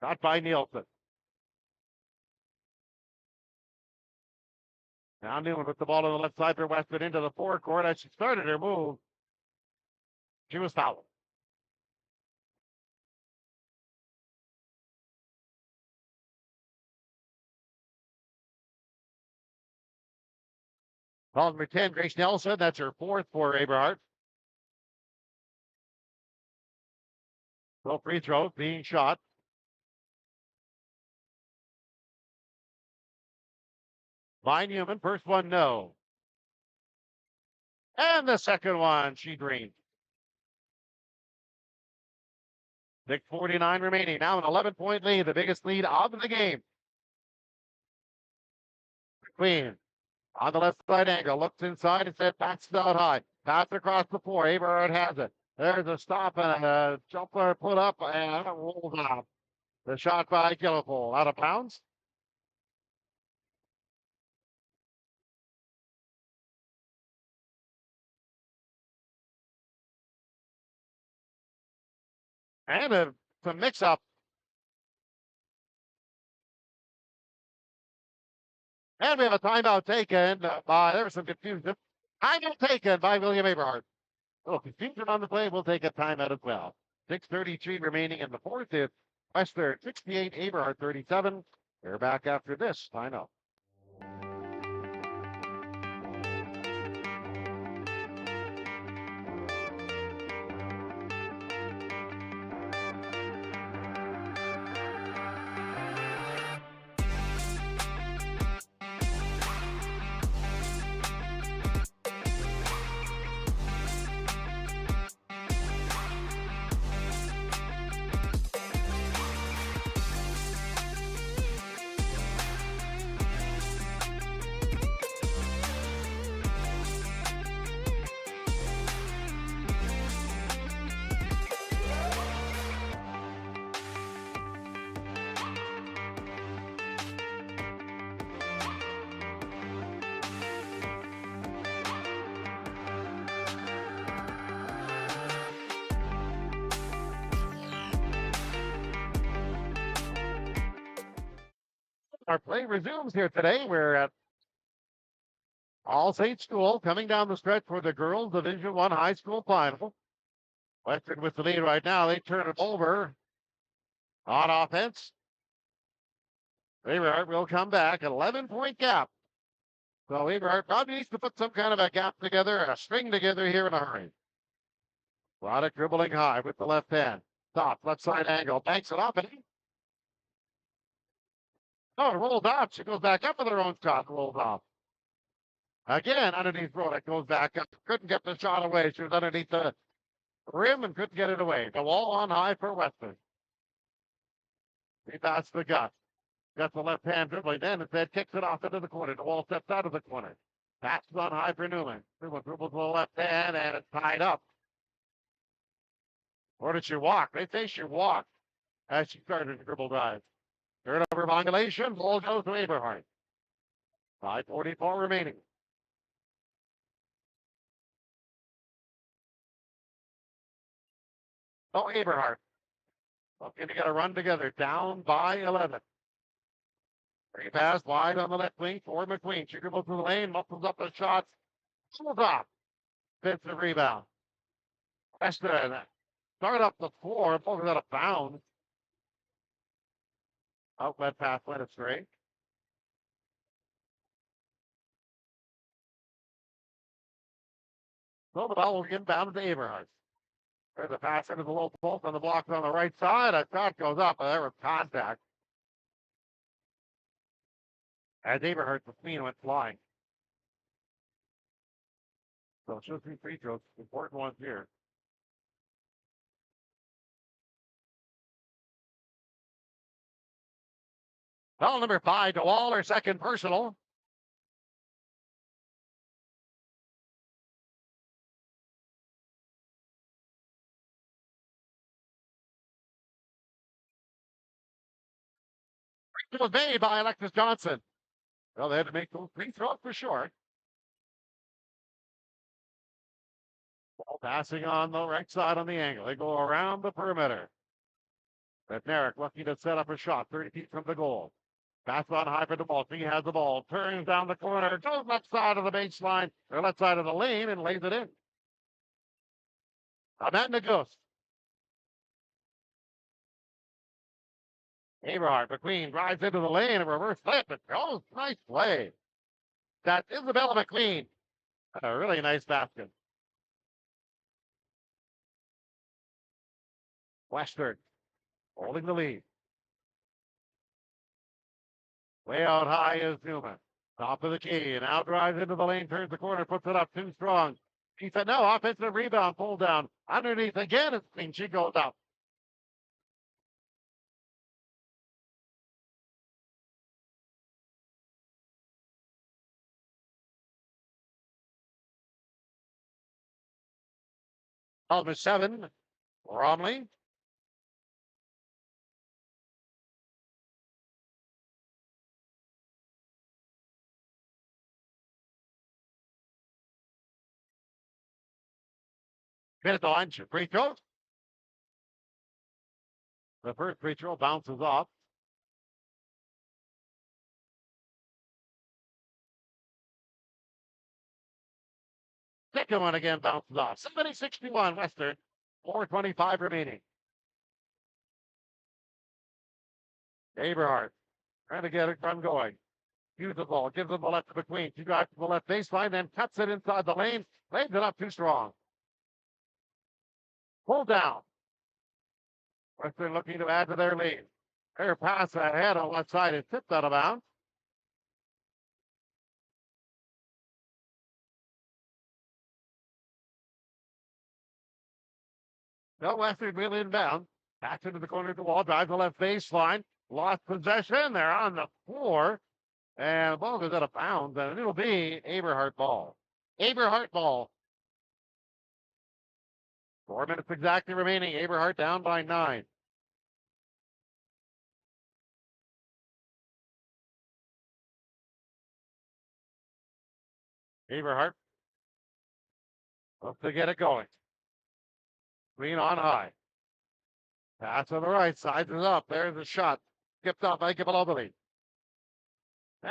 Not by Nielsen. Now Newman with the ball on the left side for Western into the forecourt. As she started her move, she was fouled. Ball number 10, Grace Nelson. That's her fourth for Aberhart. So free throw being shot. By Newman. First one, no. And the second one, she greened. 6:49 remaining. Now an 11-point lead, the biggest lead of the game. Queen on the left side angle, looks inside and said, "That's not high." Pass across the floor. Aberhart has it. There's a stop and a jumper put up and it rolls off. The shot by Gillipole out of bounds. And some mix-up. And we have a timeout taken by, there was some confusion. Timeout taken by William Aberhart. A little confusion on the play. We'll take a timeout as well. 6:33 remaining in the fourth. It's Western 68, Aberhart 37. We're back after this timeout. Our play resumes here today. We're at All Saints School coming down the stretch for the girls Division I high school final. Western with the lead right now. They turn it over on offense. Aberhart will come back. An 11-point gap. So Aberhart probably needs to put some kind of a gap together, a string together here in a hurry. Roddick dribbling high with the left hand. Top, left side angle. Banks it up. And it rolls off. She goes back up with her own shot. Rolls off. Again, underneath Roddick. Goes back up. Couldn't get the shot away. She was underneath the rim and couldn't get it away. The wall on high for Western. He passed the gut. Got the left hand dribbling in. Instead, kicks it off into the corner. The wall steps out of the corner. Passes on high for Newman. Newman dribbles to the left hand and it's tied up. Or did she walk? They say she walked as she started to dribble drive. Turnover violation. Ball goes to Aberhart. 5:44 remaining. Oh, Aberhart. Looking to get a run together. Down by 11. Free pass wide on the left wing for McQueen. She dribbles to the lane, muscles up the shots. Pulls off. Defensive rebound. Western start up the floor. Ball was out of bounds. Outlet pass went astray. So the ball will get inbound to Aberhart. There's a pass into the low post on the block on the right side. A shot goes up, and there was contact. As Aberhart, the queen, went flying. So it's just 3 free throws, important ones here. Foul number 5 to Waller, second personal. It was made by Alexis Johnson. Well, they had to make those free throws for sure. Ball passing on the right side on the angle. They go around the perimeter. Bednarik looking to set up a shot 30 feet from the goal. Pass on high for the ball. He has the ball. Turns down the corner. Goes left side of the baseline, or left side of the lane, and lays it in. Matt Nagos. Aberhart, McQueen drives into the lane and reverse flip. It goes. Nice play. That's Isabella McQueen. A really nice basket. Western holding the lead. Way out high is Newman. Top of the key. Now drives into the lane, turns the corner, puts it up too strong. He said, no, offensive rebound, pull down. Underneath again, it's clean. She goes up. Number 7, Romley. Minute on, free throw. The first free throw bounces off. Second one again bounces off. 70-61 Western. 4:25 remaining. Aberhart trying to get it run going. Use the ball, gives them the left to McQueen. She drives to the left baseline, then cuts it inside the lane. Lays it up too strong. Pull down. Western looking to add to their lead. Their pass ahead on left side is tipped out of bounds. No, Western really inbound. Back into the corner of the wall, drives the left baseline. Lost possession. They're on the floor. And the ball goes out of bounds, and it'll be Aberhart ball. Aberhart ball. 4 minutes exactly remaining. Aberhart down by 9. Aberhart looks to get it going. Green on high. Pass on the right side is up. There's a shot. Skipped up by Gibalobili.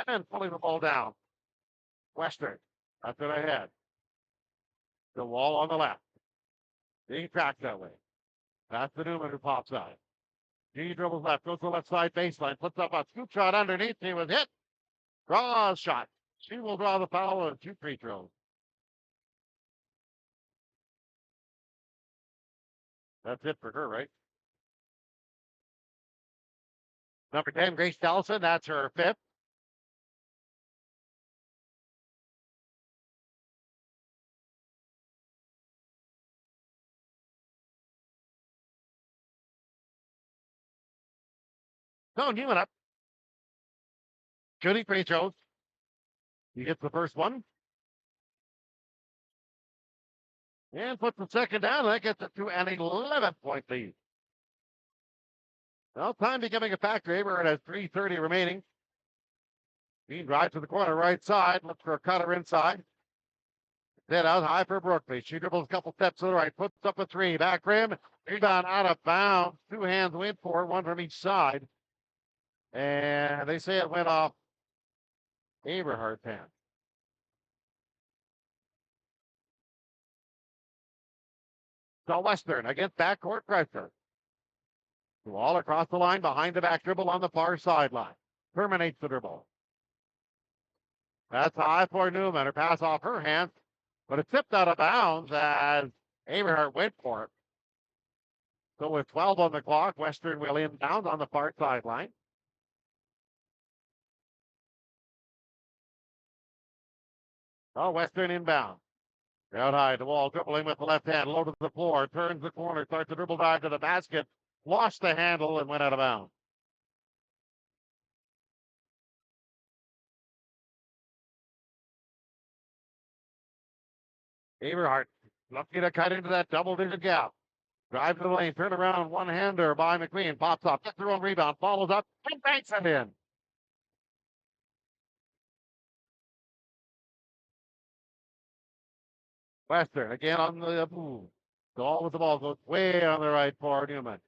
And pulling the ball down. Western. That's it ahead. The wall on the left. Being tracked that way. That's the Newman who pops out. He dribbles left, goes to the left side baseline, puts up a scoop shot underneath. He was hit. Draws shot. She will draw the foul of 2 free throws. That's it for her, right? Number 10, Grace Tellison. That's her 5th. No, Newman up. Shooting free throws. He gets the first one. And puts the second down. That gets it to an 11-point lead. Well, time becoming a factor. Aberhart has 3:30 remaining. Bean drives to the corner right side. Looks for a cutter inside. Then out high for Brooklyn. She dribbles a couple steps to the right. Puts up a 3. Back rim. Rebound out of bounds. 2 hands went for it. 1 from each side. And they say it went off Aberhart's hand. So Western against backcourt pressure. All across the line behind the back dribble on the far sideline. Terminates the dribble. That's high for Newman. Her pass off her hands, but it tipped out of bounds as Averhart went for it. So with 12 on the clock, Western will inbound on the far sideline. Oh, Western inbound. Out high, the wall, dribbling with the left hand, low to the floor, turns the corner, starts to dribble dive to the basket, lost the handle and went out of bounds. Averhart looking to cut into that double-digit gap. Drive to the lane, turn around, one-hander by McQueen, pops up, gets her own rebound, follows up, and banks it in. Western again on the move. All with the ball goes way on the right for Newman.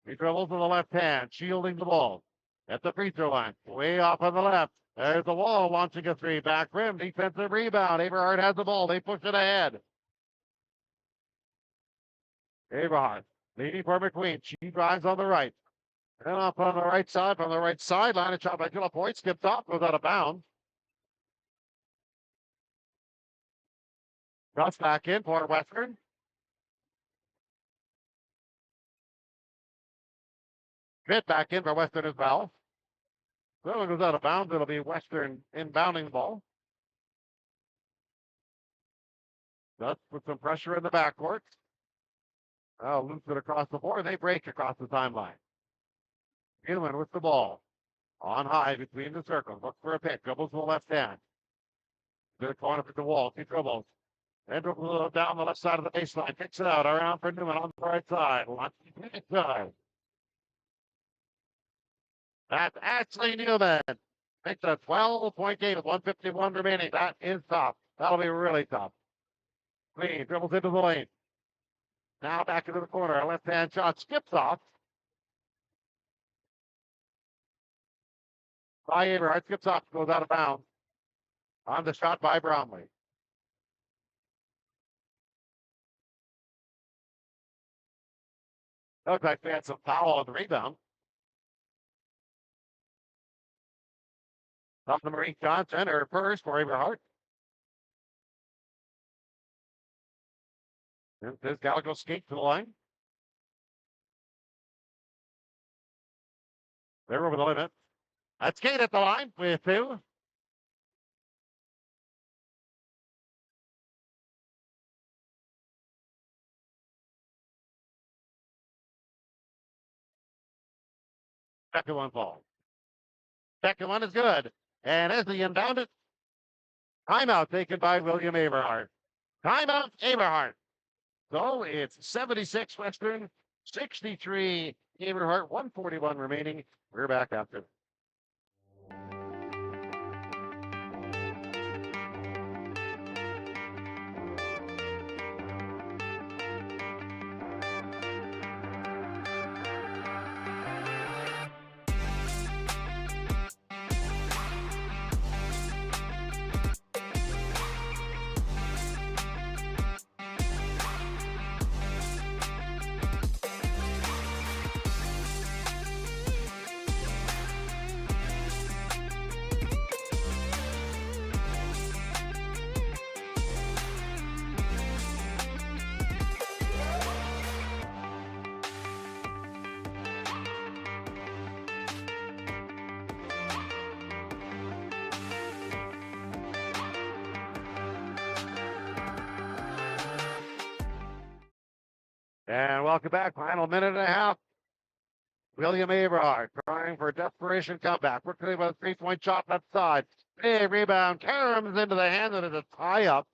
He dribbles to the left hand, shielding the ball at the free throw line, way off on the left. There's the wall launching a three, back rim, defensive rebound. Averhart has the ball. They push it ahead. Averhart leading for McQueen. She drives on the right. And up on the right side, from the right sideline, a shot by Gilla Point, skipped off, goes out of bounds. Cuts back in for Western. Fit back in for Western as well. So it goes out of bounds. It'll be Western inbounding the ball. That's with some pressure in the backcourt. Oh, loops it across the board. They break across the timeline. Newman with the ball. On high between the circles. Looks for a pick. Dribbles to the left hand. To the corner for the wall. He dribbles. And dribbles down the left side of the baseline. Kicks it out. Around for Newman on the right side. Side. That's Ashley Newman. Makes a 12-point game with 151 remaining. That is tough. That'll be really tough. Clean. Dribbles into the lane. Now back into the corner. A left-hand shot skips off. By Averhart. Skips off. Goes out of bounds. On the shot by Bromley. Looks like they had some foul on the rebound. Off the Marie Johnson, her first for Averhart. And this Gallagher skate to the line. They're over the limit. That's skate at the line with two. Second one falls. Second one is good. And as the inbounded, timeout taken by William Averhart. Timeout, Averhart. So it's 76 Western, 63 Averhart, 141 remaining. We're back after. And welcome back. Final minute and a half. William Averhart trying for a desperation comeback. Quickly with a three-point shot left side. Big rebound. Caroms into the hand and it's a tie-up.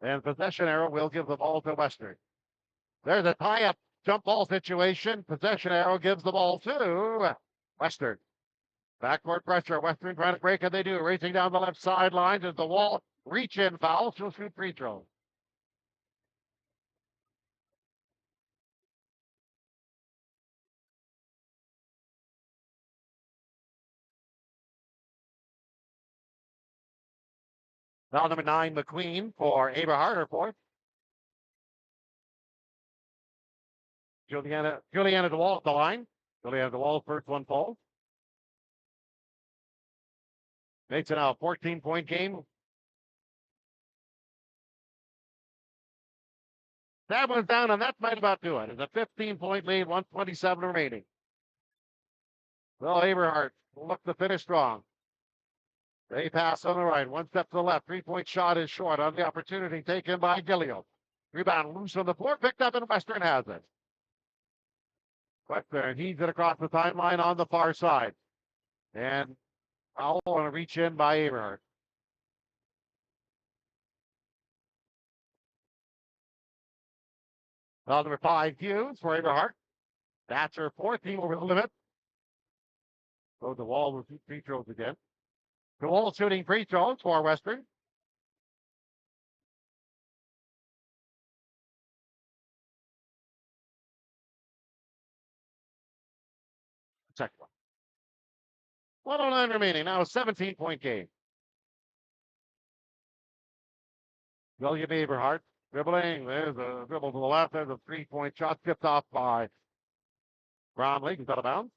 And possession arrow will give the ball to Western. There's a tie-up jump ball situation. Possession arrow gives the ball to Western. Backcourt pressure. Western trying to break, and they do. Racing down the left sideline as the wall. Reach in foul. She'll shoot free throws. Now number 9, McQueen for Aberhart, or fourth. Juliana DeWalt at the line. Juliana DeWalt, first one falls. Makes it now a 14-point game. That one's down, and that might about do it. It's a 15-point lead, 127 remaining. Well, Aberhart will look to finish strong. They pass on the right, one step to the left. 3-point shot is short on the opportunity taken by Gilliam. Rebound loose on the floor, picked up, and Western has it. Western heaves it across the timeline on the far side. And Powell on a reach in by Aberhart. Well, number 5, Hughes for Aberhart. That's her fourth, team over the limit. So the wall with free throws again. The wall shooting free throws for Western. Second one. 109 remaining. Now a 17-point game. William Aberhart dribbling. There's a dribble to the left. There's a 3-point shot tipped off by Bromley. He's out of bounds.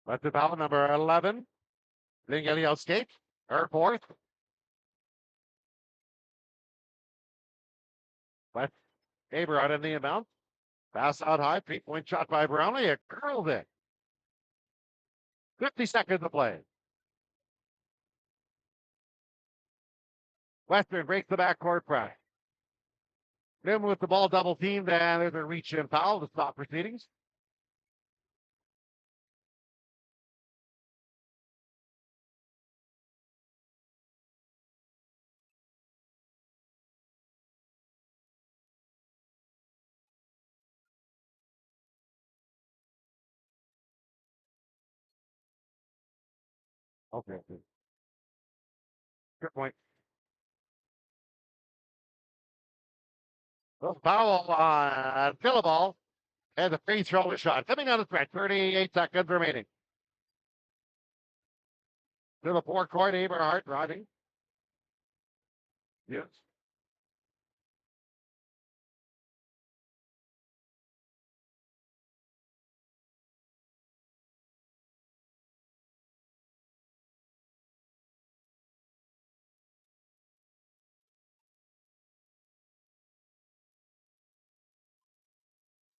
That's the foul, number 11. Lingeli escape. Her fourth. But Aberhart in the inbound. Pass out high. 3-point shot by Brownlee. It curled it. 50 seconds to play. Western breaks the backcourt press. Then with the ball double teamed, and there's a reach in foul to stop proceedings. Okay. Good point. Well, Powell on Philibal and the free throw shot coming on the stretch. 38 seconds remaining. To the forecourt, Aberhart driving. Yes.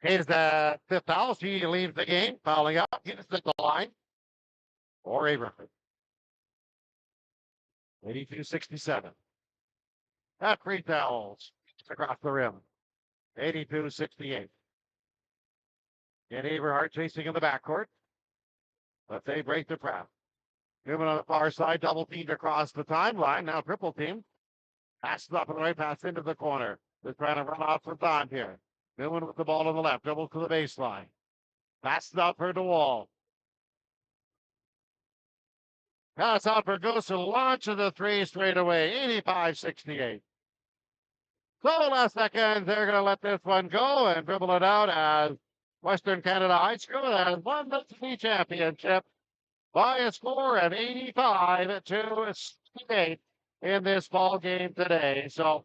Here's the fifth foul. She leaves the game, fouling up, gets at the line. Or Aberhart. 82-67. That free fouls across the rim. 82-68. And Aberhart chasing in the backcourt. But they break the press. Newman on the far side, double teamed across the timeline. Now triple team. Passes up on the right, pass into the corner. They're trying to run out some time here. Newman with the ball on the left, double to the baseline. Passes out for DeWall. Pass out for Goose, launches the three straight away. 85-68. So last second, they're going to let this one go and dribble it out as Western Canada High School has won the city championship by a score of 85-68 in this ball game today. So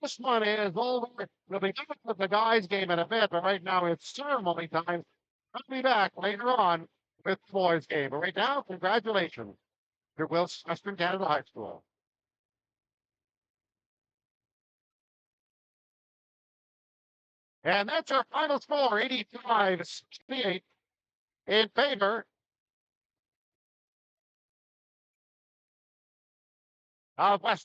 this one is over. We'll be back with the guys' game in a bit, but right now it's ceremony time. I'll be back later on with the boys' game. But right now, congratulations to Western Canada High School. And that's our final score, 85-68 in favor of Western.